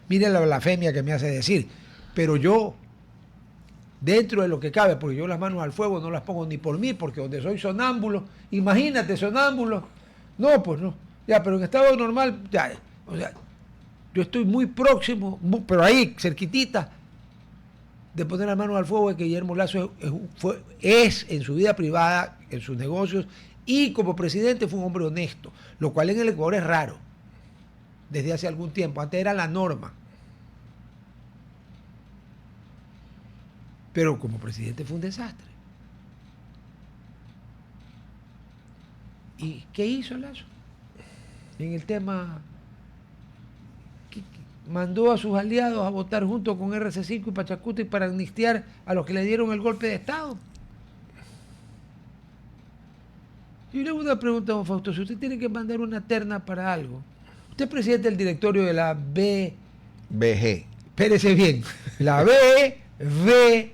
mire la blasfemia que me hace decir, pero yo, dentro de lo que cabe, porque yo las manos al fuego no las pongo ni por mí, porque donde soy sonámbulo, imagínate sonámbulo, no, pues no, ya, pero en estado normal, ya, o sea, yo estoy muy próximo, pero ahí, cerquitita, de poner las manos al fuego de que Guillermo Lasso es en su vida privada, en sus negocios, y como presidente fue un hombre honesto, lo cual en el Ecuador es raro, desde hace algún tiempo, antes era la norma. Pero como presidente fue un desastre. ¿Y qué hizo Lasso? En el tema, mandó a sus aliados a votar junto con RC5 y Pachacuti para amnistiar a los que le dieron el golpe de Estado. Yo le hago una pregunta a don Fausto, si usted tiene que mandar una terna para algo, usted es presidente del directorio de la BG. Espérese bien, la BVG,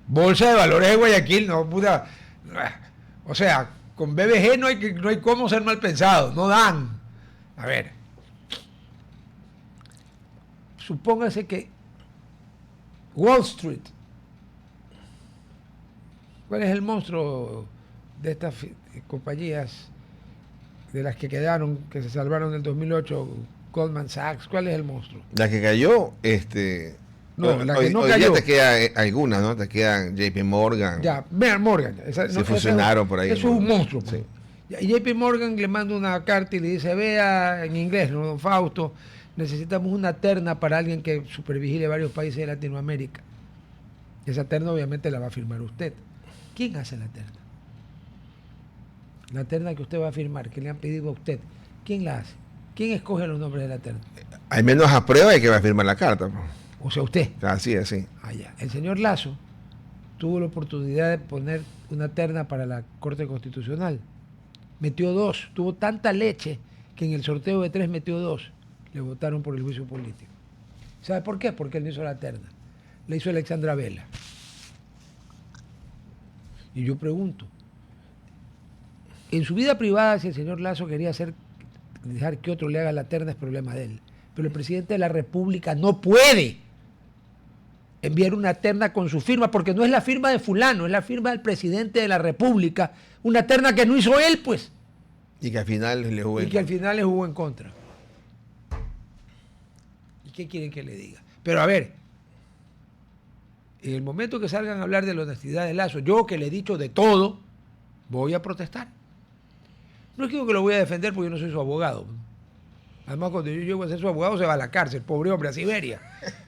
Bolsa de Valores de Guayaquil, no, puta, o sea, con BVG no hay cómo ser mal pensado, no dan. A ver, supóngase que Wall Street, ¿cuál es el monstruo de estas compañías de las que quedaron, que se salvaron en el 2008, Goldman Sachs? ¿Cuál es el monstruo? La que cayó, no, la que hoy, no hoy cayó. Ya te quedan algunas, ¿no? Te quedan JP Morgan. Ya, Morgan. Se fusionaron por ahí. Eso es un monstruo. Sí. Y JP Morgan le manda una carta y le dice, vea en inglés, ¿no, don Fausto? Necesitamos una terna para alguien que supervigile varios países de Latinoamérica. Esa terna obviamente la va a firmar usted. ¿Quién hace la terna? La terna que usted va a firmar, que le han pedido a usted. ¿Quién la hace? ¿Quién escoge los nombres de la terna? Al menos aprueba y que va a firmar la carta. O sea, usted. Así es, sí. Allá. El señor Lazo tuvo la oportunidad de poner una terna para la Corte Constitucional. Metió 2. Tuvo tanta leche que en el sorteo de 3 metió 2. Le votaron por el juicio político. ¿Sabe por qué? Porque él no hizo la terna. La hizo Alexandra Vela. Y yo pregunto, en su vida privada, si el señor Lazo quería dejar que otro le haga la terna, es problema de él. Pero el presidente de la República no puede enviar una terna con su firma, porque no es la firma de fulano, es la firma del presidente de la República, una terna que no hizo él, pues. Y que al final le jugó en contra. ¿Y qué quieren que le diga? Pero a ver, en el momento que salgan a hablar de la honestidad de Lazo, yo que le he dicho de todo, voy a protestar. No es que lo voy a defender porque yo no soy su abogado. Además, cuando yo llego a ser su abogado, se va a la cárcel, pobre hombre, a Siberia.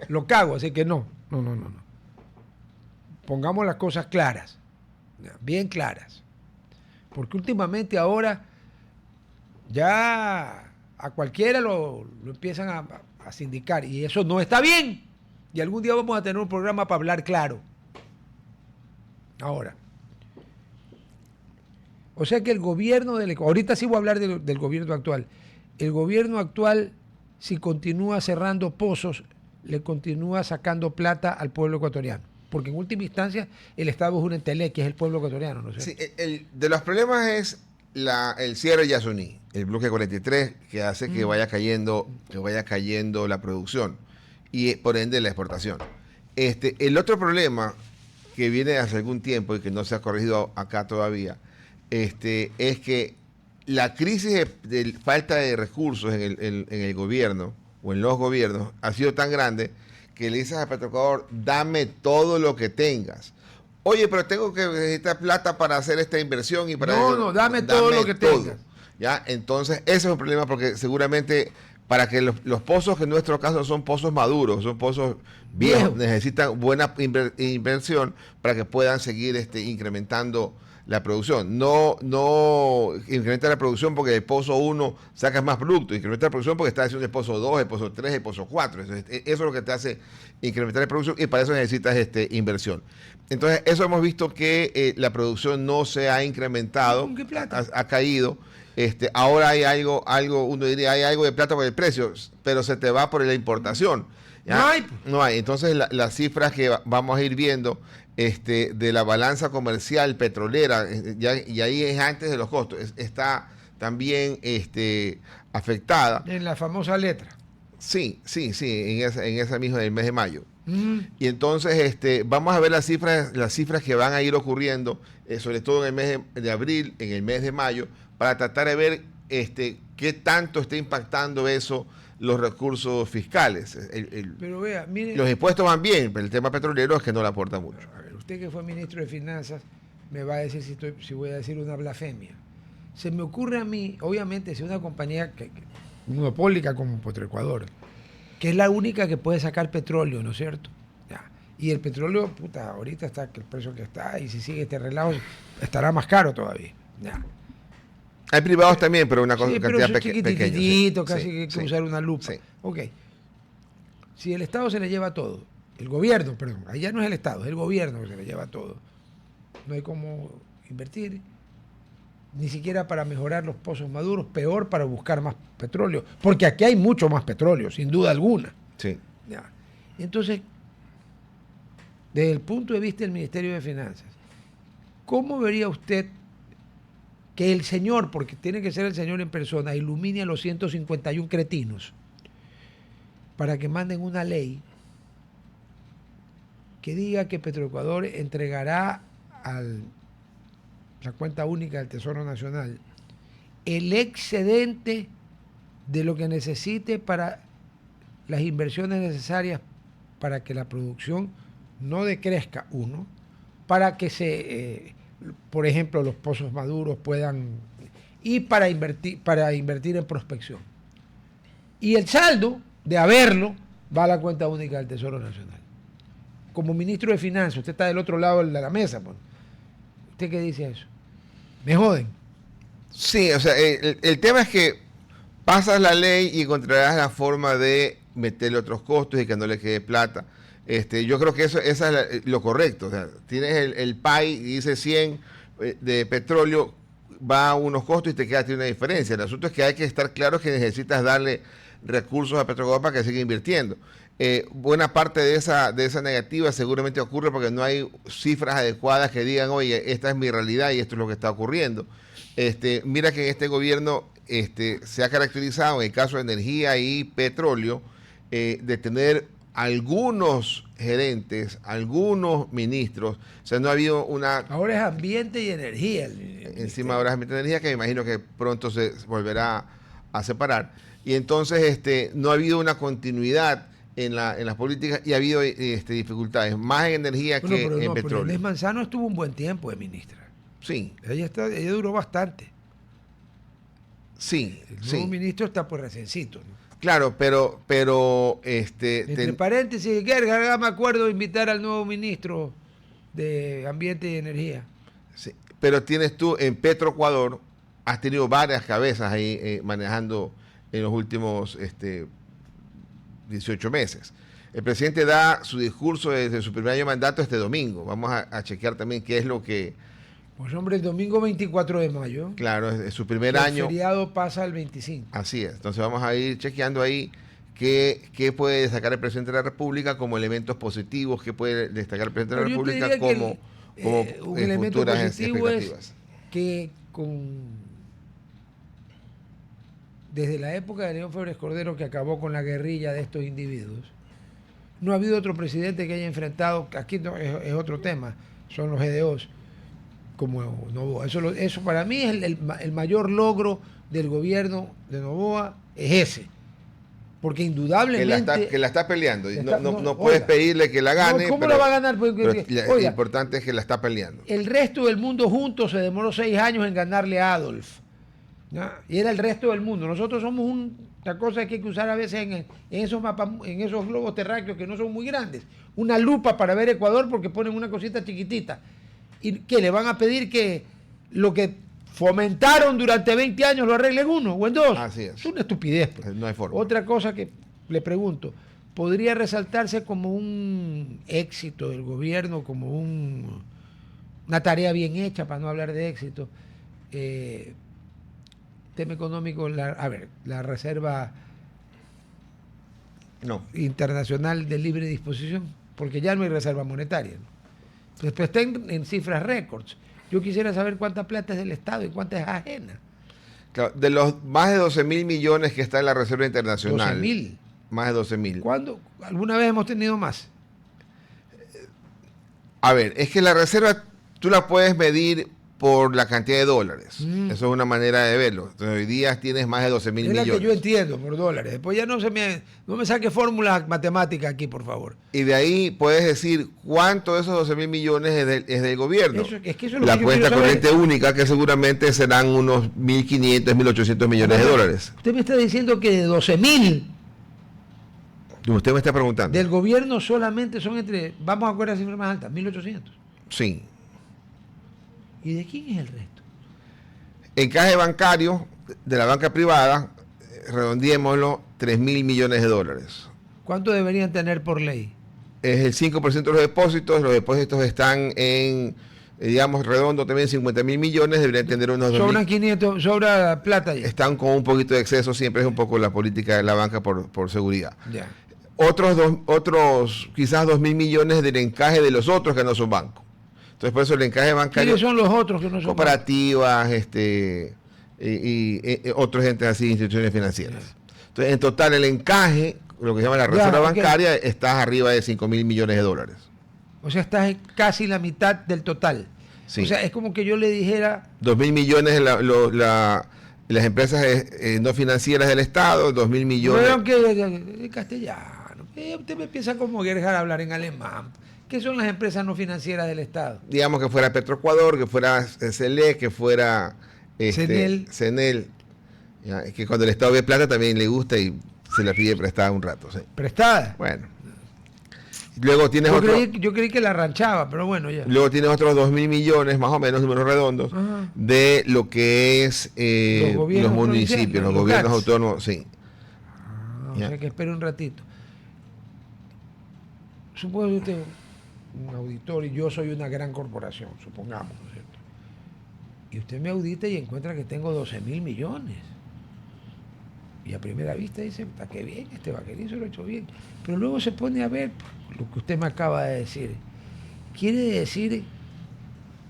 Lo cago, así que no. Pongamos las cosas claras, bien claras. Porque últimamente ahora ya a cualquiera lo empiezan a sindicar y eso no está bien. Y algún día vamos a tener un programa para hablar claro. Ahora. O sea que el gobierno ahorita sí voy a hablar del gobierno actual. El gobierno actual, si continúa cerrando pozos, le continúa sacando plata al pueblo ecuatoriano. Porque en última instancia el Estado es un enteleque, que es el pueblo ecuatoriano, ¿no sé? Sí, de los problemas es el cierre de Yasuní, el bloque 43, que hace que vaya cayendo la producción y por ende la exportación. El otro problema que viene hace algún tiempo y que no se ha corregido acá todavía, es que la crisis de falta de recursos en el gobierno o en los gobiernos ha sido tan grande que le dices a Petroecuador, dame todo lo que tengas. Oye, pero tengo que necesitar plata para hacer esta inversión y para... dame todo lo que tengas. ¿Ya? Entonces, ese es un problema porque seguramente para que los pozos, que en nuestro caso son pozos maduros, son pozos viejos, necesitan buena inversión para que puedan seguir incrementando la producción. No incrementa la producción porque el pozo 1 sacas más producto, incrementa la producción porque está haciendo el pozo 2, el pozo 3, el pozo 4. Eso es lo que te hace incrementar la producción y para eso necesitas inversión. Entonces, eso hemos visto que la producción no se ha incrementado, ¿Con qué plata? ha caído. Ahora hay algo, uno diría, hay algo de plata por el precio, pero se te va por la importación. ¿Ya? No hay. Entonces, las cifras que vamos a ir viendo de la balanza comercial petrolera, y ahí es antes de los costos, está también afectada. En la famosa letra. Sí, en esa misma del mes de mayo. Y entonces vamos a ver las cifras que van a ir ocurriendo, sobre todo en el mes de abril, en el mes de mayo, para tratar de ver qué tanto está impactando eso los recursos fiscales. Pero vea, mire, los impuestos van bien, pero el tema petrolero es que no le aporta mucho. A ver, usted que fue ministro de Finanzas me va a decir si voy a decir una blasfemia. Se me ocurre a mí, obviamente, si una compañía monopólica como Petroecuador, que es la única que puede sacar petróleo, ¿no es cierto? Ya. Y el petróleo, ahorita está el precio que está, y si sigue este relajo, estará más caro todavía. Ya. Hay privados también, pero una cantidad pequeña. Sí. Casi que hay que usar una lupa. Sí. Ok. Si el Estado se le lleva todo, el gobierno, perdón, allá no es el Estado, es el gobierno que se le lleva todo. No hay cómo invertir, ni siquiera para mejorar los pozos maduros, peor para buscar más petróleo, porque aquí hay mucho más petróleo, sin duda alguna. Sí. Ya. Entonces, desde el punto de vista del Ministerio de Finanzas, ¿cómo vería usted que el señor, porque tiene que ser el señor en persona, ilumine a los 151 cretinos para que manden una ley que diga que Petroecuador entregará a la cuenta única del Tesoro Nacional el excedente de lo que necesite para las inversiones necesarias para que la producción no decrezca, para que por ejemplo, los pozos maduros puedan y para invertir en prospección. Y el saldo de haberlo va a la cuenta única del Tesoro Nacional. Como ministro de Finanzas, usted está del otro lado de la mesa. Pues. ¿Usted qué dice eso? Me joden. Sí, o sea, el tema es que pasas la ley y encontrarás la forma de meterle otros costos y que no le quede plata. Yo creo que eso es lo correcto. O sea, tienes el PAI y dice 100 de petróleo, va a unos costos y te queda una diferencia. El asunto es que hay que estar claro que necesitas darle recursos a Petrobras para que siga invirtiendo. Buena parte de esa negativa seguramente ocurre porque no hay cifras adecuadas que digan, oye, esta es mi realidad y esto es lo que está ocurriendo. Mira que en este gobierno se ha caracterizado, en el caso de energía y petróleo, de tener algunos gerentes, algunos ministros. O sea, no ha habido una... Ahora es ambiente y energía. Encima ahora es ambiente y energía, que me imagino que pronto se volverá a separar. Y entonces no ha habido una continuidad en las políticas y ha habido dificultades, más en energía que en petróleo. Inés Manzano estuvo un buen tiempo de ministra. Sí. Ella duró bastante. Sí. El nuevo ministro está por recencito, ¿no? Claro, pero entre paréntesis, me acuerdo de invitar al nuevo ministro de Ambiente y Energía. Sí, pero tienes tú en Petroecuador, has tenido varias cabezas ahí manejando en los últimos 18 meses. El presidente da su discurso desde su primer año de mandato este domingo. Vamos a chequear también qué es lo que... Pues hombre, el domingo 24 de mayo. Claro, es su primer El año. feriado pasa al 25. Así es. Entonces vamos a ir chequeando ahí qué puede destacar el presidente de la República como elementos positivos, qué puede destacar el presidente de la República como un elemento futuras positivo expectativas. Es que desde la época de León Febres Cordero, que acabó con la guerrilla de estos individuos, no ha habido otro presidente que haya enfrentado, aquí es otro tema, son los GDOs, como Noboa. Eso para mí es el mayor logro del gobierno de Noboa, es ese. Porque indudablemente... Que la está peleando. No puedes pedirle que la gane. ¿Cómo la va a ganar? Porque, lo importante es que la está peleando. El resto del mundo juntos se demoró 6 años en ganarle a Adolf. ¿No? Y era el resto del mundo. Nosotros somos una cosa que hay que usar a veces en esos mapas, en esos globos terráqueos que no son muy grandes. Una lupa para ver Ecuador porque ponen una cosita chiquitita. ¿Y qué? ¿Le van a pedir que lo que fomentaron durante 20 años lo arreglen en 1 o en 2? Así es. Es una estupidez. Pues. No hay forma. Otra cosa que le pregunto, ¿podría resaltarse como un éxito del gobierno, como una tarea bien hecha, para no hablar de éxito? Tema económico, la Reserva Internacional de Libre Disposición, porque ya no hay reserva monetaria, ¿no? Después están en cifras récords. Yo quisiera saber cuánta plata es del Estado y cuánta es ajena. Claro, de los más de 12.000 millones que está en la Reserva Internacional. 12.000. Más de 12.000. ¿Cuándo? ¿Alguna vez hemos tenido más? A ver, es que la reserva tú la puedes medir por la cantidad de dólares. Eso es una manera de verlo. Entonces, hoy día tienes más de 12.000 millones. Es la que yo entiendo, por dólares. Después ya no me saque fórmulas matemáticas aquí, por favor. Y de ahí puedes decir cuánto de esos 12.000 millones es del gobierno. Eso es lo la que cuenta yo quiero corriente saber. única, que seguramente serán unos 1.500, 1.800 millones de dólares. Usted me está diciendo que de 12.000 Usted me está preguntando. del gobierno solamente son vamos a acuerdar la cifra más alta, 1.800. Sí. ¿Y de quién es el resto? Encaje bancario de la banca privada, redondeémoslo, 3.000 millones de dólares. ¿Cuánto deberían tener por ley? Es el 5% de los depósitos están en, digamos, redondo también 50.000 millones, deberían tener unos 2.000. Sobran 500, sobra plata ya. Están con un poquito de exceso, siempre es un poco la política de la banca por seguridad. Ya. Otros quizás 2.000 millones del encaje de los otros que no son bancos. Entonces, por eso el encaje bancario... ¿Quiénes son los otros que no son cooperativas, y otros entes así, instituciones financieras. Entonces, en total, el encaje, lo que se llama la reserva bancaria, está arriba de 5.000 millones de dólares. O sea, estás en casi la mitad del total. Sí. O sea, es como que yo le dijera... 2.000 millones las empresas no financieras del Estado, 2.000 millones... Pero que castellano. Usted me empieza como a dejar hablar en alemán. ¿Qué son las empresas no financieras del Estado? Digamos que fuera Petroecuador, que fuera CLE, que fuera CENEL, ya, es que cuando el Estado ve plata también le gusta y se la pide prestada un rato. ¿Sí? ¿Prestada? Bueno. Luego tienes Yo creí que la ranchaba, pero bueno, ya. Luego tienes otros 2.000 millones, más o menos, números redondos, Ajá. de lo que es los municipios, los gobiernos GATS. autónomos, sí. O sea que espere un ratito. Supongo que usted es un auditor y yo soy una gran corporación, supongamos, ¿no es cierto? Y usted me audita y encuentra que tengo 12.000 millones. Y a primera vista dice, está que bien, este vaquerín se lo ha hecho bien. Pero luego se pone a ver lo que usted me acaba de decir. Quiere decir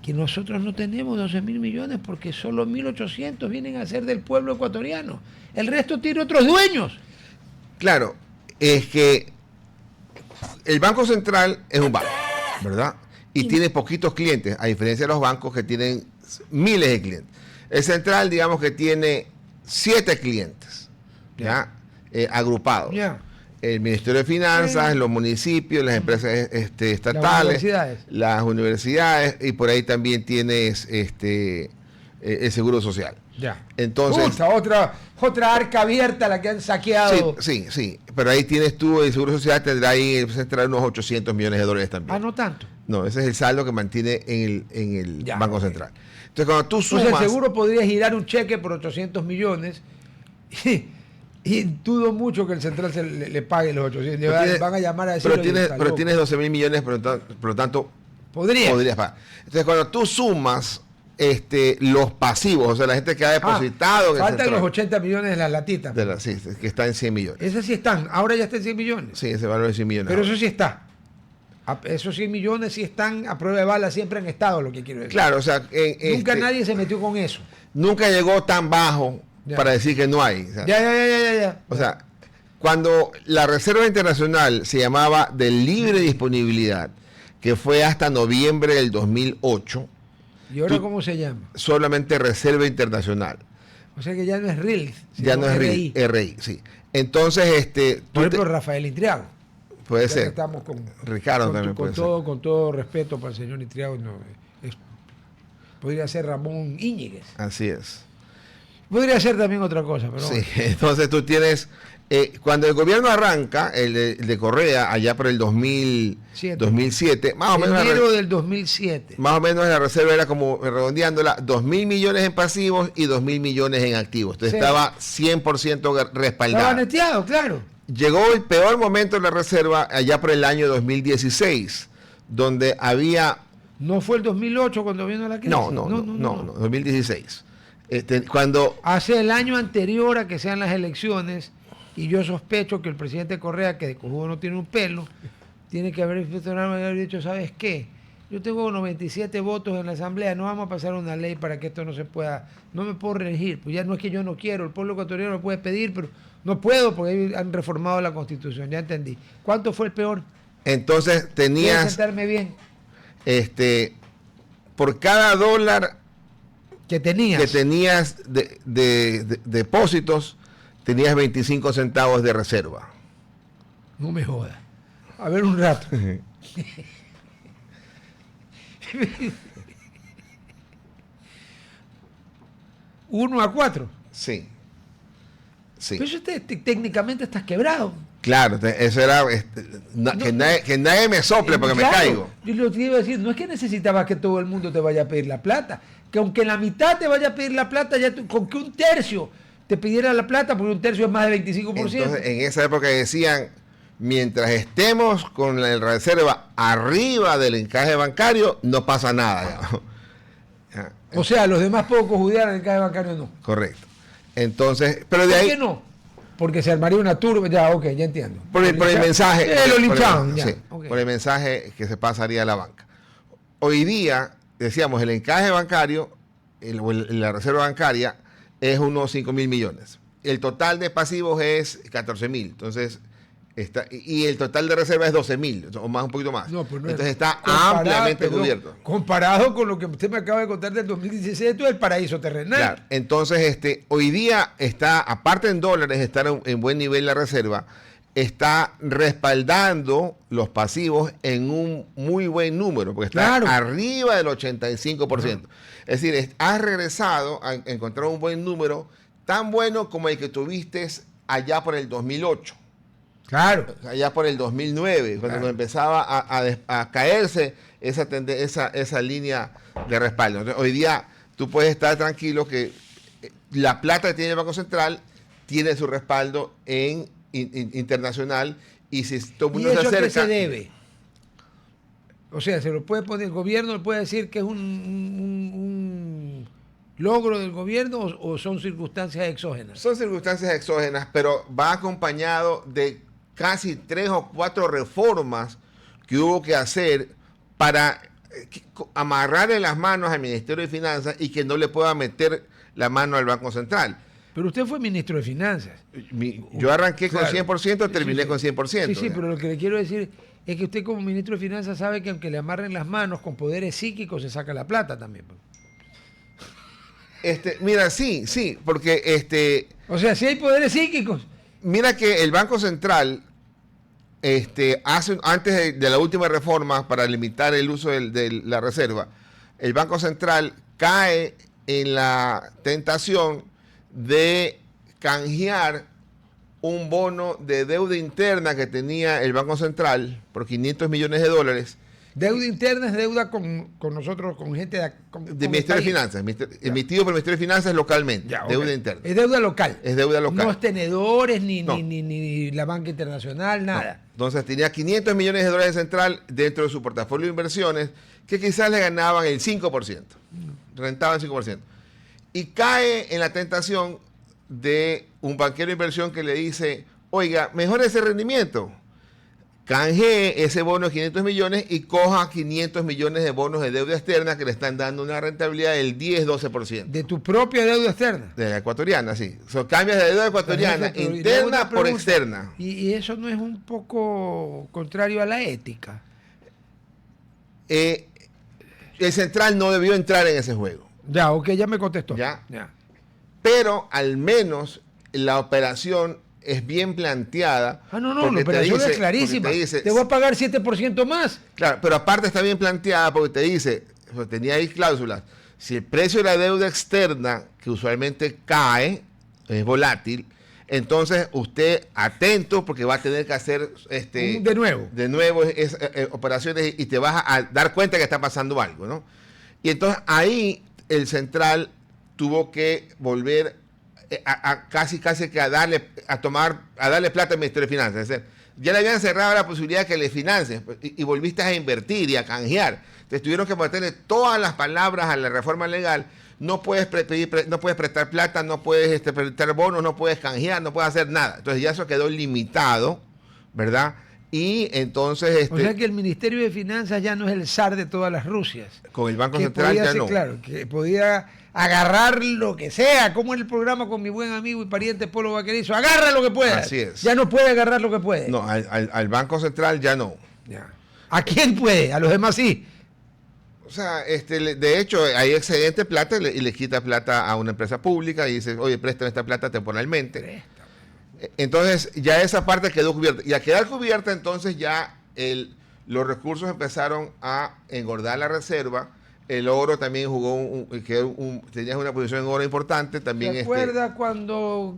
que nosotros no tenemos 12.000 millones porque solo 1.800 vienen a ser del pueblo ecuatoriano. El resto tiene otros dueños. Claro, es que el Banco Central es un banco, ¿verdad? Y tiene poquitos clientes, a diferencia de los bancos que tienen miles de clientes. El Central, digamos que tiene 7 clientes, ¿ya? Agrupados. Ya. El Ministerio de Finanzas, los municipios, las empresas estatales, las universidades, y por ahí también tienes el Seguro Social. Ya. Entonces, otra arca abierta la que han saqueado. Sí, pero ahí tienes tú, el Seguro Social tendrá ahí unos 800 millones de dólares también. Ah, no tanto. No, ese es el saldo que mantiene en el Ya, Banco Central. Entonces, cuando tú sumas... Entonces, el seguro podría girar un cheque por 800 millones y dudo mucho que el Central le pague los 800. Van a llamar a decir... Pero tienes 12.000 millones, por lo tanto... Podrías pagar. Entonces, cuando tú sumas los pasivos, o sea, la gente que ha depositado... faltan los 80 millones de las latitas. Sí, que está en 100 millones. Esas sí están. Ahora ya está en 100 millones. Sí, ese valor de 100 millones. Pero eso sí está. Esos 100 millones sí están a prueba de bala, siempre han estado, lo que quiero decir. Claro, o sea... Nunca nadie se metió con eso. Nunca llegó tan bajo para decir que no hay. O sea, Ya. O sea, cuando la Reserva Internacional se llamaba de libre disponibilidad, que fue hasta noviembre del 2008... ¿Y ahora cómo se llama? Solamente Reserva Internacional. O sea que ya no es RIL, ya no es RI. RI, sí. Entonces, por ejemplo, Rafael Intriago. Puede Ya ser. Estamos con Ricardo también puede ser. Con todo respeto para el señor Intriago, podría ser Ramón Íñiguez. Así es. Podría ser también otra cosa, pero sí, bueno. Entonces tú tienes... cuando el gobierno arranca, el de Correa, allá por el 2007, más o menos... Enero del 2007. Más o menos la reserva era como, redondeándola, 2.000 millones en pasivos y 2.000 millones en activos. Entonces estaba 100% respaldado. Estaba neteado, claro. Llegó el peor momento de la reserva allá por el año 2016, donde había... ¿No fue el 2008 cuando vino la crisis? No, 2016. Cuando... Hace el año anterior a que sean las elecciones, y yo sospecho que el presidente Correa, que de cojudo no tiene un pelo, tiene que haber dicho, ¿sabes qué? Yo tengo 97 votos en la Asamblea, no vamos a pasar una ley para que esto no se pueda, no me puedo reelegir, pues ya no es que yo no quiero, el pueblo ecuatoriano lo puede pedir, pero no puedo porque han reformado la Constitución, ya entendí. ¿Cuánto fue el peor? Entonces tenías... Quiero sentarme bien. Por cada dólar que tenías de depósitos, tenías 25 centavos de reserva. No me jodas. A ver un rato. 1-4. Sí. Pero eso técnicamente estás quebrado. Claro, eso era que nadie me sople porque me caigo. Yo lo que iba a decir, no es que necesitabas que todo el mundo te vaya a pedir la plata, que aunque la mitad te vaya a pedir la plata, ya con que un tercio te pidiera la plata, porque un tercio es más del 25%. Entonces, en esa época decían, mientras estemos con la reserva arriba del encaje bancario, no pasa nada. O sea, los demás puedo cojudear el encaje bancario, no. Correcto. Entonces, pero de ahí... ¿Por qué no? Porque se armaría una turba, ya, ok, ya entiendo. Por el mensaje. Lo linchaban, ya. Sí, okay. Por el mensaje que se pasaría a la banca. Hoy día, decíamos, el encaje bancario, la reserva bancaria, es unos 5.000 millones. El total de pasivos es 14.000. Entonces, y el total de reserva es 12.000, o más, un poquito más. No, pues no. Entonces está ampliamente cubierto. Comparado con lo que usted me acaba de contar del 2016, esto es el paraíso terrenal. Claro. Entonces, hoy día está, aparte en dólares, está en buen nivel la reserva, está respaldando los pasivos en un muy buen número, porque está Claro. arriba del 85%. Es decir, has regresado a encontrar un buen número, tan bueno como el que tuviste allá por el 2008, Claro. allá por el 2009, cuando Claro. empezaba a caerse esa línea de respaldo. Entonces, hoy día tú puedes estar tranquilo que la plata que tiene el Banco Central tiene su respaldo internacional, y si todo el ¿Y mundo se eso a qué acerca... se debe? O sea, se lo puede poner, el gobierno le puede decir que es un logro del gobierno, o son circunstancias exógenas. Son circunstancias exógenas, pero va acompañado de casi 3 o 4 reformas que hubo que hacer para amarrarle las manos al Ministerio de Finanzas y que no le pueda meter la mano al Banco Central. Pero usted fue ministro de Finanzas. Yo arranqué con Claro. 100%, terminé con 100%. Sí, sí, ¿ya? pero lo que le quiero decir es que usted como ministro de Finanzas sabe que aunque le amarren las manos con poderes psíquicos se saca la plata también. Mira, sí, porque O sea, si hay poderes psíquicos. mira que el Banco Central, antes de la última reforma para limitar el uso de la reserva, el Banco Central cae en la tentación de canjear un bono de deuda interna que tenía el Banco Central por $500 millones. Deuda interna es deuda con nosotros, con gente con De el Ministerio de país. Finanzas, emitido por el Ministerio de Finanzas localmente, Ya, ok. deuda interna. Es deuda local. Es deuda local. No es tenedores, No. ni la banca internacional, nada. Entonces tenía $500 millones de central dentro de su portafolio de inversiones, que quizás le ganaban el 5%, rentaban 5%. Y cae en la tentación de un banquero de inversión que le dice, oiga, mejore ese rendimiento, canjee ese bono de 500 millones y coja 500 millones de bonos de deuda externa que le están dando una rentabilidad del 10-12%. De tu propia deuda externa. De la ecuatoriana, sí. Cambias de deuda ecuatoriana Pero interna una por pregunta, externa. ¿Y eso no es un poco contrario a la ética? El central no debió entrar en ese juego. Ya, ok, ya me contestó. Ya. Pero al menos la operación es bien planteada. Ah, no, porque la operación te dice- es clarísima. porque te dice- Te voy a pagar 7% más. Claro, pero aparte está bien planteada porque te dice, pues, tenía ahí cláusulas, si el precio de la deuda externa, que usualmente cae, es volátil, entonces usted atento porque va a tener que hacer De nuevo. operaciones y te vas a dar cuenta que está pasando algo, ¿no? Y entonces ahí el central tuvo que volver casi que a darle plata al Ministerio de Finanzas. Es decir, ya le habían cerrado la posibilidad de que le financies y volviste a invertir y a canjear. Entonces tuvieron que meterle todas las palabras a la reforma legal. No puedes no puedes prestar plata, no puedes prestar bonos, no puedes canjear, no puedes hacer nada. Entonces ya eso quedó limitado, ¿verdad? Y entonces O sea que el Ministerio de Finanzas ya no es el zar de todas las Rusias. con el Banco Que Central podía ya ser, no. claro, que podía agarrar lo que sea, como en el programa con mi buen amigo y pariente Polo Vaquerizo, agarra lo que pueda. Así es. Ya no puede agarrar lo que puede. No, al Banco Central ya no. Ya. ¿A quién puede? A los demás sí. O sea, de hecho, hay excedente plata y le quita plata a una empresa pública y dice, oye, préstame esta plata temporalmente. Entonces, ya esa parte quedó cubierta. Y al quedar cubierta, entonces ya los recursos empezaron a engordar la reserva. El oro también jugó tenía una posición en oro importante. También ¿Te acuerdas cuando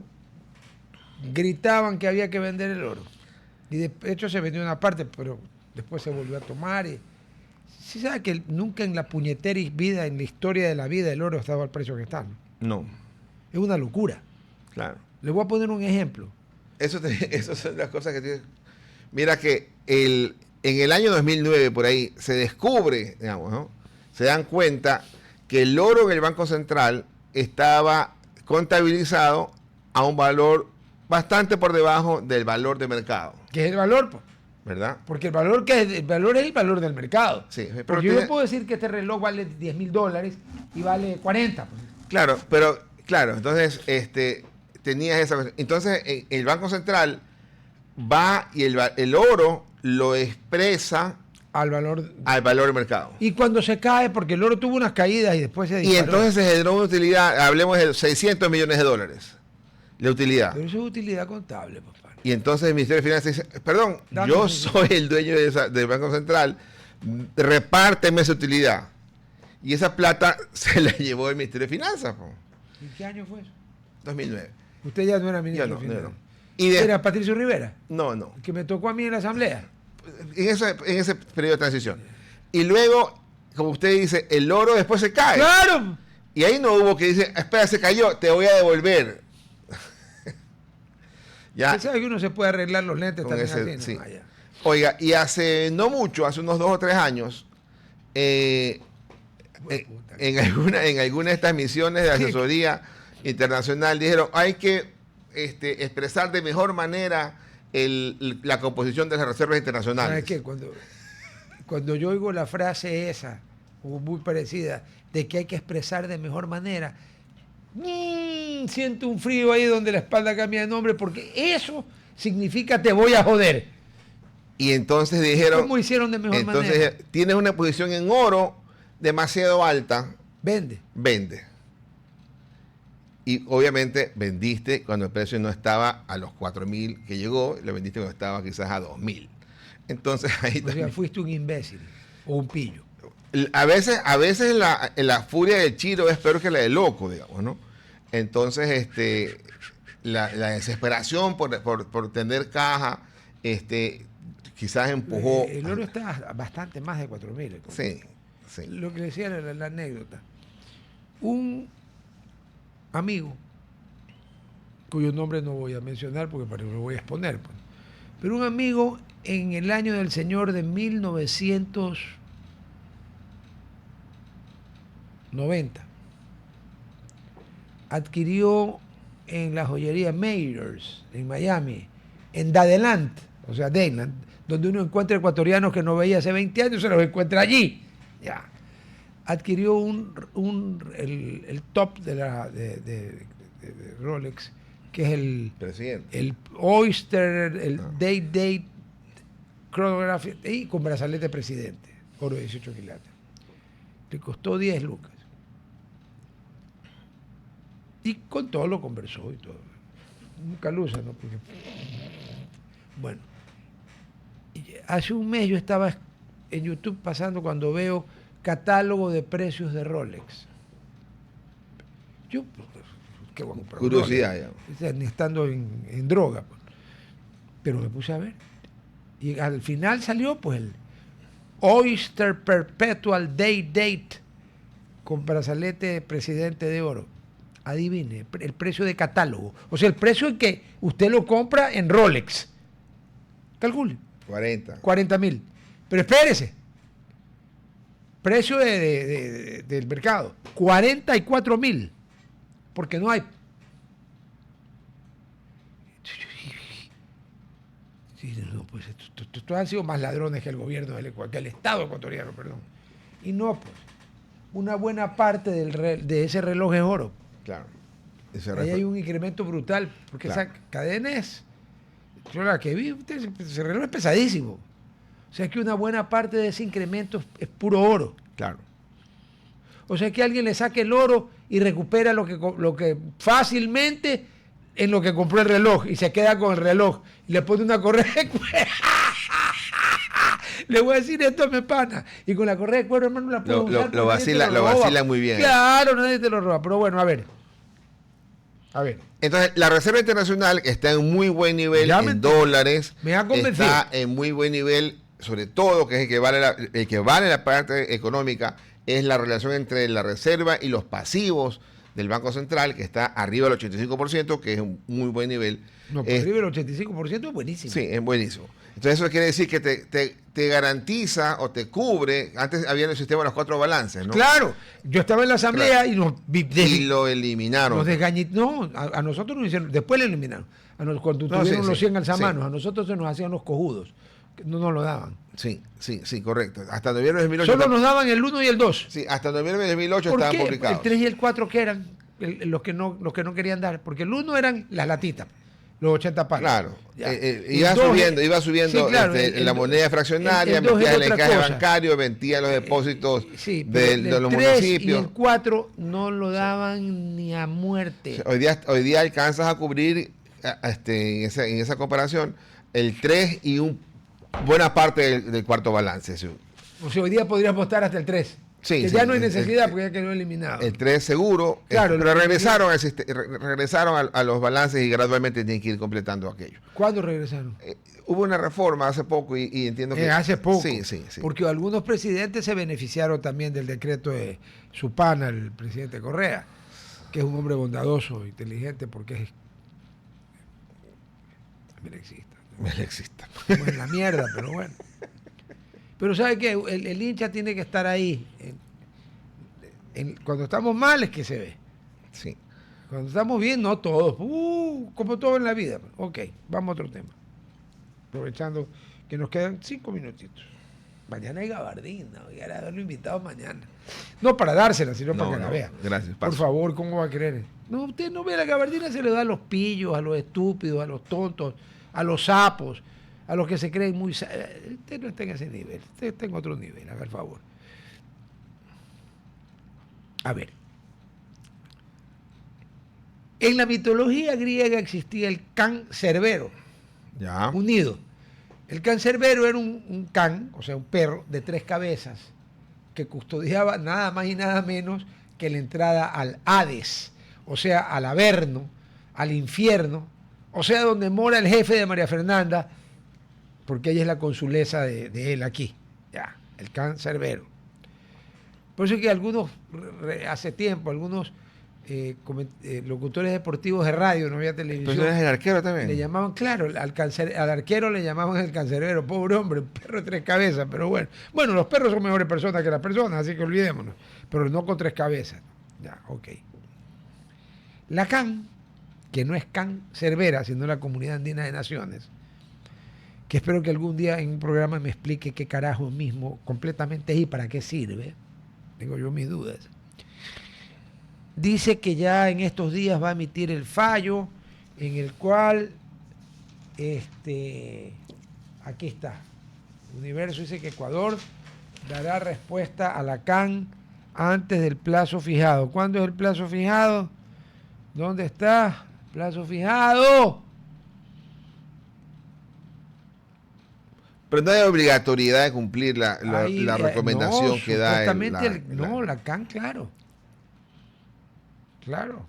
gritaban que había que vender el oro? Y de hecho se vendió una parte, pero después se volvió a tomar. Sí sabe que nunca en la puñetera vida, en la historia de la vida, el oro estaba al precio que está, ¿no? No, Es una locura. claro. Le voy a poner un ejemplo. Esas son las cosas que tienes. Mira que en el año 2009, por ahí, se descubre, digamos, ¿no? Se dan cuenta que el oro en el Banco Central estaba contabilizado a un valor bastante por debajo del valor de mercado, ¿Qué es el valor? Pues? ¿verdad? Porque el valor es el valor del mercado. Sí, pero Porque yo no puedo decir que este reloj vale $10,000 y vale 40. Pues. Claro, entonces tenías esa cosa. Entonces el Banco Central va y el oro lo expresa Al valor. al valor de mercado. Y cuando se cae, porque el oro tuvo unas caídas y después se Y disparó. entonces se generó una utilidad, hablemos de $600 millones de utilidad. Pero eso es utilidad contable, papá. Y entonces el Ministerio de Finanzas dice, perdón, Dame yo ese soy el dueño del Banco Central, repárteme esa utilidad. Y esa plata se la llevó el Ministerio de Finanzas. Po. ¿En qué año fue eso? 2009. Usted ya no era Yo ministro no, de yo Finanzas. no. Y de- ¿Era Patricio Rivera? no. Que me tocó a mí en la asamblea. En ese periodo de transición. Y luego, como usted dice, el oro después se cae. ¡Claro! Y ahí no hubo que dice, espera, se cayó, te voy a devolver. Ya. Usted sabe que uno se puede arreglar los lentes Con también ese, así, sí. ¿no? Vaya. Oiga, y hace no mucho, hace unos 2 o 3 años, en alguna de estas misiones de asesoría internacional dijeron, hay que expresar de mejor manera la composición de las reservas internacionales. ¿Sabes qué? Cuando yo oigo la frase esa, o muy parecida, de que hay que expresar de mejor manera, siento un frío ahí donde la espalda cambia de nombre, porque eso significa te voy a joder. Y entonces dijeron, ¿Cómo hicieron de mejor entonces manera? tienes una posición en oro demasiado alta, Vende. vende. Y obviamente vendiste cuando el precio no estaba a los 4.000 que llegó, lo vendiste cuando estaba quizás a 2.000. Entonces ahí O sea, también- fuiste un imbécil o un pillo. a veces la furia del chiro es peor que la del loco, digamos, ¿no? Entonces, la desesperación por tener caja, quizás empujó. El oro está bastante más de 4.000. Sí, sí. Lo que decía era la anécdota. Un amigo, cuyo nombre no voy a mencionar porque para que lo voy a exponer, pues. Pero un amigo en el año del Señor de 1990 adquirió en la joyería Mayors en Miami, en Dadeland, o sea, Dayland, donde uno encuentra ecuatorianos que no veía hace 20 años, se los encuentra allí. Ya. Adquirió el top de Rolex, que es Presidente. el Oyster, el Date Chronograph, y con brazalete presidente, oro de 18 quilates. Le costó 10 lucas. Y con todo lo conversó y todo. Nunca lo usa, ¿no? Porque... Bueno, hace un mes yo estaba en YouTube pasando cuando veo catálogo de precios de Rolex. Yo, ¿qué voy a comprar? Curiosidad, Rolex? O sea, ni estando en droga. Pues. Pero me puse a ver. Y al final salió, pues, el Oyster Perpetual Date con brazalete presidente de oro. Adivine, el precio de catálogo. O sea, el precio en que usted lo compra en Rolex. Calcule. 40.000. Pero espérese. Precio del mercado. 44.000. Porque no hay. Sí, no, pues estos han sido más ladrones que el gobierno que el Estado ecuatoriano, perdón. Y no, pues. Una buena parte de ese reloj es oro. Claro. Ahí hay un incremento brutal, porque Claro. esa cadena es, yo la que vi, ese reloj es pesadísimo. O sea que una buena parte de ese incremento es puro oro. Claro. O sea que alguien le saque el oro y recupera lo que fácilmente en lo que compró el reloj y se queda con el reloj y le pone una correa de cuero. Le voy a decir esto a mi pana. Y con la correa de cuero, hermano, la puedo usar. Lo porque nadie te vacila roba. muy bien. Claro, nadie te lo roba. Pero bueno, a ver. A ver. Entonces, la Reserva Internacional está en muy buen nivel Ya en dólares. me ha convencido. Está en muy buen nivel, sobre todo, que es el que vale la parte económica, es la relación entre la reserva y los pasivos del Banco Central, que está arriba del 85%, que es un muy buen nivel. No, por arriba el 85% es buenísimo. Sí, es buenísimo. Entonces, eso quiere decir que te garantiza o te cubre. Antes había el sistema de los 4 balances, ¿no? Claro, yo estaba en la asamblea y nos Y lo eliminaron. nos desgañitaron. No, a nosotros nos hicieron, después lo eliminaron. Cuando No, tuvieron sí, los sí, 100 alzamanos, sí. a nosotros se nos hacían los cojudos. Que no nos lo daban. Sí, correcto. Hasta noviembre de 2008. Solo nos daban el 1 y el 2. Sí, hasta noviembre de 2008 ¿Por estaban qué? publicados. El 3 y el 4, ¿qué eran? Los que no querían dar. Porque el 1 eran las latitas, los 80 palos. Claro. Ya. Iba El dos, subiendo sí, claro, la moneda fraccionaria, el dos metía es el otra encaje cosa. bancario, vendía los depósitos Sí, pero de el los 3 y municipios. el 4 no lo daban ni a muerte. Hoy día alcanzas a cubrir en esa comparación, el 3 y buena parte del cuarto balance. Sí. O sea, hoy día podría apostar hasta el 3. Sí, que sí, ya no hay necesidad porque ya quedó eliminado. El 3 seguro, claro, pero regresaron a los balances y gradualmente tienen que ir completando aquello. ¿Cuándo regresaron? Hubo una reforma hace poco y entiendo que... hace poco. Sí. Porque algunos presidentes se beneficiaron también del decreto de su pana, el presidente Correa, que es un hombre bondadoso, inteligente, porque es melexista. Como en la mierda, pero bueno. Pero ¿sabe qué? El hincha tiene que estar ahí. Cuando estamos mal es que se ve. Sí. Cuando estamos bien, no todos. Como todo en la vida. Ok, vamos a otro tema. Aprovechando que nos quedan 5 minutitos. Mañana hay gabardina. Voy a haberlo invitado mañana. No para dársela, sino para que la vea. Gracias. Por favor, ¿cómo va a querer? No, usted no ve la gabardina, se le da a los pillos, a los estúpidos, a los tontos, a los sapos, a los que se creen muy... Usted no está en ese nivel, usted está en otro nivel, haga el favor. A ver. En la mitología griega existía el can cerbero, unido. El cancerbero era un can, o sea, un perro de 3 cabezas, que custodiaba nada más y nada menos que la entrada al Hades, o sea, al Averno, al infierno, o sea, donde mora el jefe de María Fernanda, porque ella es la consulesa de él aquí, ya, el cancerbero. Por eso es que algunos, hace tiempo, algunos locutores deportivos de radio, no había televisión. ¿Pero eres el arquero también? Le llamaban, claro, al arquero le llamaban el cancerbero, pobre hombre, un perro de 3 cabezas, pero bueno. Bueno, los perros son mejores personas que las personas, así que olvidémonos, pero no con 3 cabezas. Ya, ok. La CAN, que no es CAN Cervera, sino la Comunidad Andina de Naciones, que espero que algún día en un programa me explique qué carajo mismo completamente es y para qué sirve, tengo yo mis dudas. Dice que ya en estos días va a emitir el fallo en el cual, aquí está, Universo dice que Ecuador dará respuesta a la CAN antes del plazo fijado. ¿Cuándo es el plazo fijado? ¿Dónde está? Plazo fijado. Pero no hay obligatoriedad de cumplir la recomendación que da la CAN, claro. Claro.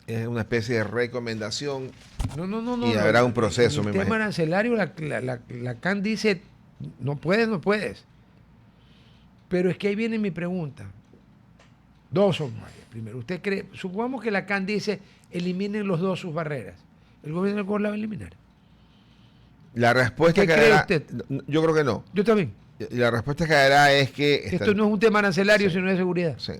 Es una especie de recomendación. No. Y habrá un proceso, me imagino. En el tema arancelario, la CAN dice, no puedes. Pero es que ahí viene mi pregunta. Dos son varias. Primero, ¿usted cree? Supongamos que la CAN dice, eliminen los dos sus barreras. ¿El gobierno del Ecuador la va a eliminar? La respuesta que cree usted? Yo creo que no. Yo también. La respuesta que dará es que... Esto no es un tema arancelario, sino de seguridad. Sí.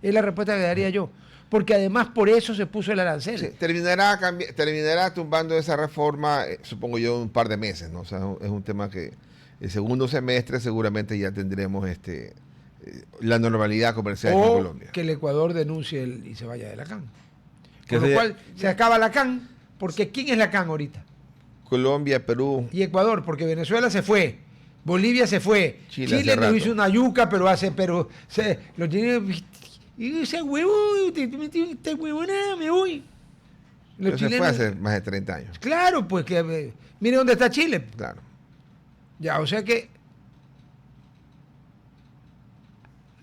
Es la respuesta que daría yo. Porque además por eso se puso el arancel. Sí, terminará tumbando esa reforma, supongo yo, un par de meses, ¿no? O sea, es un tema que el segundo semestre seguramente ya tendremos la normalidad comercial en Colombia. Que el Ecuador denuncie y se vaya de la CAN. Con lo cual se acaba la CAN, porque ¿quién es la CAN ahorita? Colombia, Perú. Y Ecuador, porque Venezuela se fue. Bolivia se fue. Chile nos hizo una yuca, los chilenos... Y ese huevo, este huevo, nada, me voy. Los chilenos, se fue hace más de 30 años. Claro, pues que mire dónde está Chile. Claro. Ya, o sea que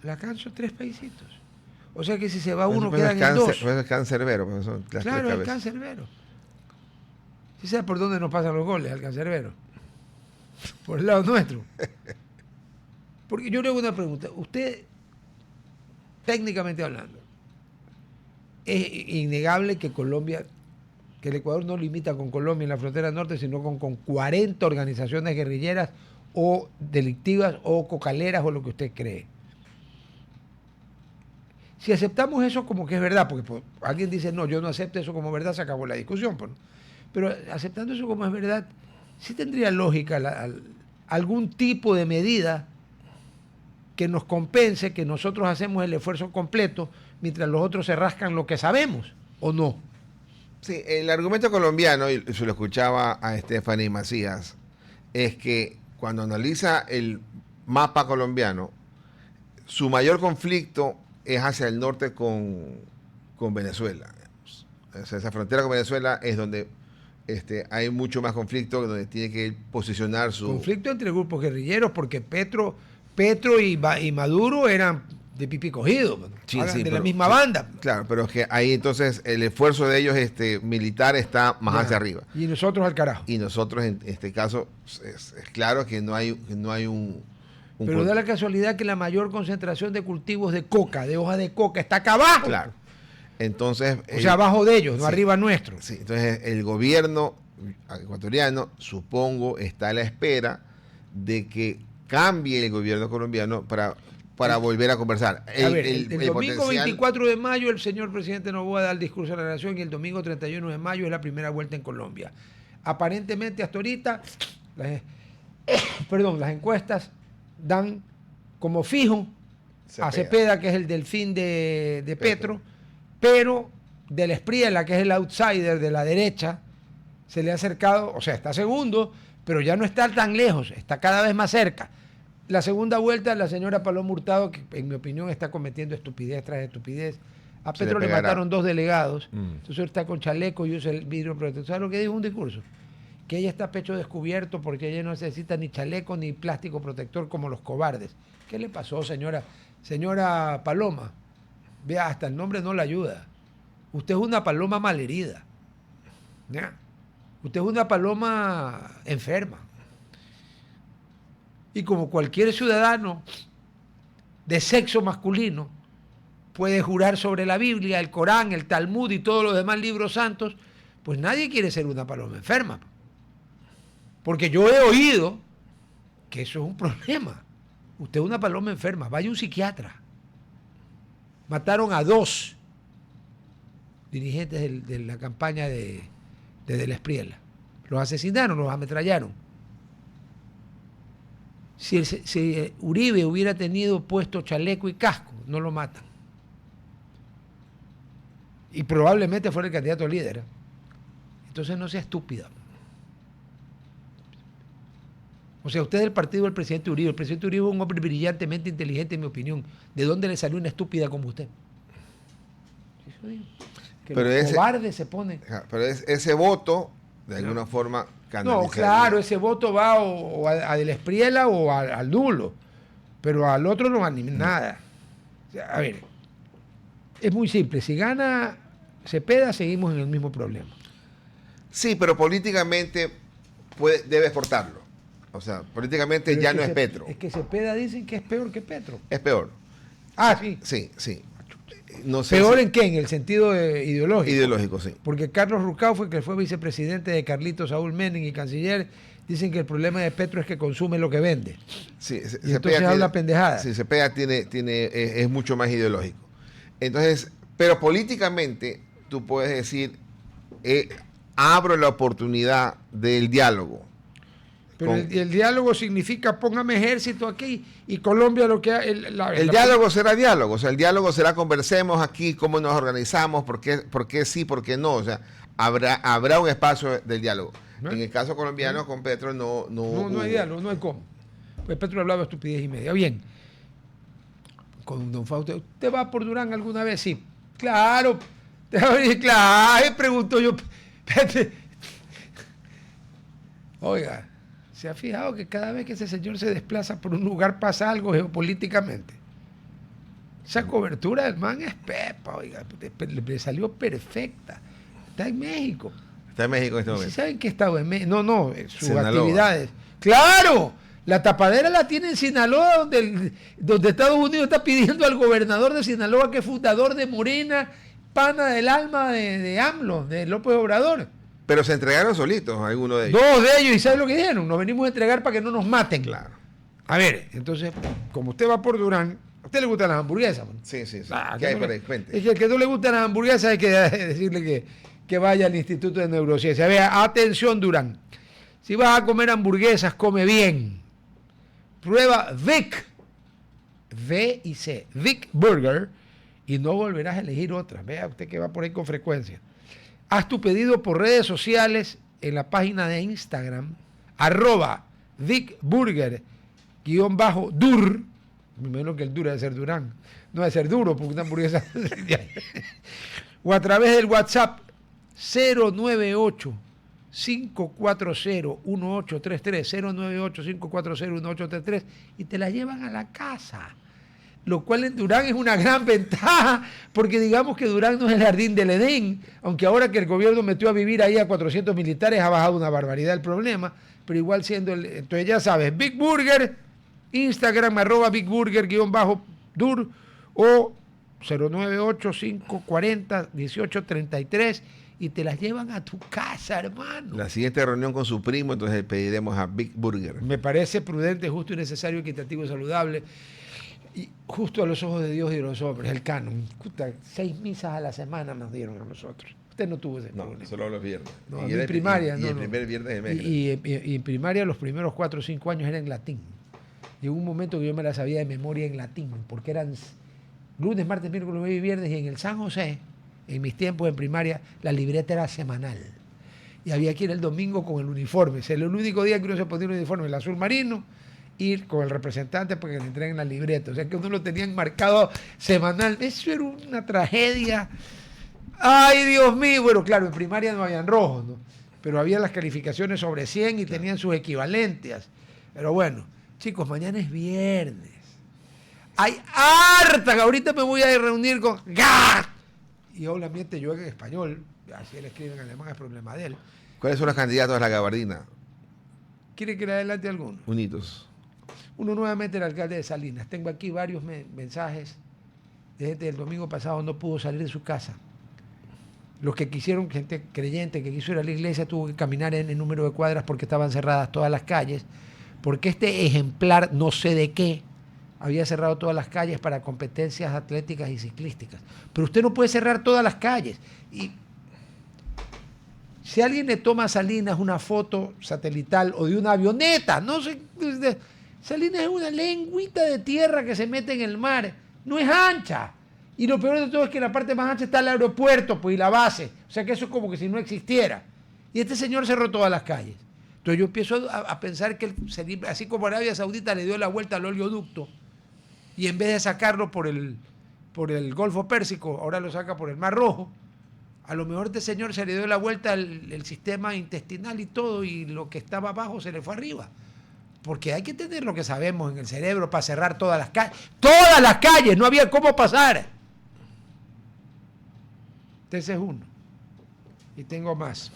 la CAN son 3 paisitos. O sea que si se va uno, quedan en 2. Pues es cancerbero. Pues son las claro, el cancerbero. ¿Sí sabe por dónde nos pasan los goles al cancerbero? Por el lado nuestro. Porque yo le hago una pregunta. Usted, técnicamente hablando, es innegable que el Ecuador no limita con Colombia en la frontera norte, sino con 40 organizaciones guerrilleras o delictivas o cocaleras o lo que usted cree. Si aceptamos eso como que es verdad, porque alguien dice, no, yo no acepto eso como verdad, se acabó la discusión. Pero aceptando eso como es verdad, sí tendría lógica algún tipo de medida que nos compense que nosotros hacemos el esfuerzo completo mientras los otros se rascan lo que sabemos, ¿o no? Sí, el argumento colombiano, y se lo escuchaba a Stephanie Macías, es que cuando analiza el mapa colombiano, su mayor conflicto es hacia el norte con Venezuela, digamos. O sea, esa frontera con Venezuela es donde hay mucho más conflicto, donde tiene que posicionar su... Conflicto entre grupos guerrilleros, porque Petro y Maduro eran de pipí cogido, Sí, de pero, la misma banda. Claro, pero es que ahí entonces el esfuerzo de ellos militar está más hacia arriba. Y nosotros al carajo. Y nosotros en este caso es claro que no hay un pero da la casualidad que la mayor concentración de cultivos de coca, de hoja de coca, está acá abajo. Claro. Entonces, o sea, abajo de ellos, no sí, arriba nuestro. Sí, entonces el gobierno ecuatoriano, supongo, está a la espera de que cambie el gobierno colombiano para volver a conversar. El domingo 24 de mayo el señor presidente Noboa da el discurso a la nación y el domingo 31 de mayo es la primera vuelta en Colombia. Aparentemente hasta ahorita, las encuestas dan como fijo a Cepeda, que es el delfín de Petro, pero del Espriella, que es el outsider de la derecha, se le ha acercado, o sea, está segundo, pero ya no está tan lejos, está cada vez más cerca. La segunda vuelta, la señora Paloma Hurtado, que en mi opinión está cometiendo estupidez tras estupidez. A Petro le mataron 2 delegados, entonces está con chaleco y usa el vidrio protector. ¿Sabes lo que dijo un discurso? Que ella está a pecho descubierto porque ella no necesita ni chaleco ni plástico protector como los cobardes. ¿Qué le pasó, señora Paloma? Vea, hasta el nombre no le ayuda. Usted es una paloma malherida. ¿Ya? Usted es una paloma enferma. Y como cualquier ciudadano de sexo masculino puede jurar sobre la Biblia, el Corán, el Talmud y todos los demás libros santos, pues nadie quiere ser una paloma enferma. Porque yo he oído que eso es un problema. Usted es una paloma enferma, vaya a un psiquiatra. Mataron a 2 dirigentes de la campaña de Del Espriella. Los asesinaron, los ametrallaron. Si Uribe hubiera tenido puesto chaleco y casco, no lo matan. Y probablemente fuera el candidato líder. Entonces no sea estúpida. O sea, usted es del partido del presidente Uribe. El presidente Uribe es un hombre brillantemente inteligente, en mi opinión. ¿De dónde le salió una estúpida como usted? Que pero los cobardes se ponen. Pero ese voto, de alguna forma, canaliza. No, claro, ese voto va o a Del Espriella o al nulo. Pero al otro no va ni nada. O sea, a ver, es muy simple. Si gana Cepeda, seguimos en el mismo problema. Sí, pero políticamente debe exportarlo. O sea, políticamente pero ya no es Petro. Es que Cepeda dicen que es peor que Petro. Es peor. Ah, sí. Sí. No sé ¿Peor en qué? En el sentido ideológico. Ideológico, sí. Porque Carlos Rucao, que fue vicepresidente de Carlitos Saúl Menem y canciller, dicen que el problema de Petro es que consume lo que vende. Sí, y entonces habla pendejada. Sí, Cepeda es mucho más ideológico. Entonces, pero políticamente tú puedes decir, abro la oportunidad del diálogo. Pero el diálogo significa póngame ejército aquí y Colombia lo que... El diálogo será diálogo, o sea, el diálogo será conversemos aquí, cómo nos organizamos, por qué sí, por qué no, o sea, habrá un espacio del diálogo. ¿No? En el caso colombiano con Petro no hay diálogo, no hay cómo. Pues Petro hablaba estupidez y media. Bien, con don Fausto, ¿usted va por Durán alguna vez? Sí, claro, pregunto yo. Oiga, ¿se ha fijado que cada vez que ese señor se desplaza por un lugar pasa algo geopolíticamente? Esa cobertura del man es pepa, oiga, le salió perfecta. Está en México. Está en México en este momento. ¿Sí saben qué estado en México? No, sus actividades. ¡Claro! La tapadera la tiene en Sinaloa, donde Estados Unidos está pidiendo al gobernador de Sinaloa, que es fundador de Morena, pana del alma de AMLO, de López Obrador. Pero se entregaron solitos algunos de ellos. 2 de ellos, ¿y sabes lo que dijeron? Nos venimos a entregar para que no nos maten. Claro. A ver, entonces, como usted va por Durán, ¿a usted le gustan las hamburguesas? Man? Sí. ¿Qué hay para ahí? Cuente. Es que al que no le gustan las hamburguesas hay que decirle que vaya al Instituto de Neurociencia. Vea, atención Durán. Si vas a comer hamburguesas, come bien. Prueba Vic. V y C. Vic Burger. Y no volverás a elegir otras. Vea usted que va por ahí con frecuencia. Haz tu pedido por redes sociales en la página de Instagram, @VicBurger_dur. Me imagino que el duro debe ser Durán. No debe ser duro, porque una hamburguesa... O a través del WhatsApp 098-540-1833, 098-540-1833 y te la llevan a la casa. Lo cual en Durán es una gran ventaja, porque digamos que Durán no es el jardín del Edén, aunque ahora que el gobierno metió a vivir ahí a 400 militares ha bajado una barbaridad el problema, pero igual siendo entonces ya sabes, Big Burger, Instagram @BigBurger_dur o 098-540-1833 y te las llevan a tu casa, hermano. La siguiente reunión con su primo, entonces pediremos a Big Burger. Me parece prudente, justo y necesario, equitativo y saludable. Y justo a los ojos de Dios y de los hombres, el canon. 6 misas a la semana nos dieron a nosotros. Usted no tuvo ese problema. No, solo los viernes. No, en primaria. Y el primer viernes de mes. Y en primaria los primeros 4 o 5 años era en latín. Llegó un momento que yo me la sabía de memoria en latín, porque eran lunes, martes, miércoles, jueves y viernes, y en el San José, en mis tiempos en primaria, la libreta era semanal. Y había que ir el domingo con el uniforme. El único día que uno se ponía el uniforme, el azul marino, ir con el representante para que le entreguen la libreta. O sea que uno lo tenían marcado semanal. Eso era una tragedia. ¡Ay, Dios mío! Bueno, claro, en primaria no habían rojos, ¿no? Pero había las calificaciones sobre 100 y tenían sus equivalentes. Pero bueno, chicos, mañana es viernes. Hay harta. Ahorita me voy a reunir con ¡Gat! Y obviamente yo en español, así él escribe en alemán, es problema de él. ¿Cuáles son los candidatos a la gabardina? ¿Quiere que le adelante alguno? Unidos. Uno nuevamente el alcalde de Salinas. Tengo aquí varios mensajes de gente del domingo pasado no pudo salir de su casa. Los que quisieron, gente creyente que quiso ir a la iglesia, tuvo que caminar en el número de cuadras porque estaban cerradas todas las calles, porque este ejemplar, no sé de qué, había cerrado todas las calles para competencias atléticas y ciclísticas. Pero usted no puede cerrar todas las calles. Y si alguien le toma a Salinas una foto satelital o de una avioneta, no sé, Salinas es una lengüita de tierra que se mete en el mar, no es ancha. Y lo peor de todo es que la parte más ancha está el aeropuerto, pues, y la base. O sea que eso es como que si no existiera. Y este señor cerró todas las calles. Entonces yo empiezo a pensar que así como Arabia Saudita le dio la vuelta al oleoducto, y en vez de sacarlo por el Golfo Pérsico, ahora lo saca por el Mar Rojo, a lo mejor este señor se le dio la vuelta el sistema intestinal y todo, y lo que estaba abajo se le fue arriba. Porque hay que tener lo que sabemos en el cerebro para cerrar todas las calles. ¡Todas las calles! No había cómo pasar. Ese es uno. Y tengo más.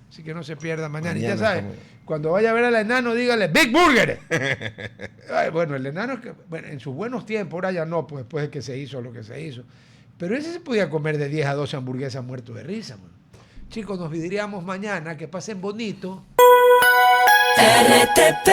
Así que no se pierda mañana. Y ya saben, cuando vaya a ver al enano, dígale, ¡Big Burger! Ay, bueno, el enano es que, bueno, en sus buenos tiempos, ahora ya no, pues después de que se hizo lo que se hizo. Pero ese se podía comer de 10 a 12 hamburguesas muerto de risa, man. Chicos, nos vidriamos mañana. Que pasen bonito. RTP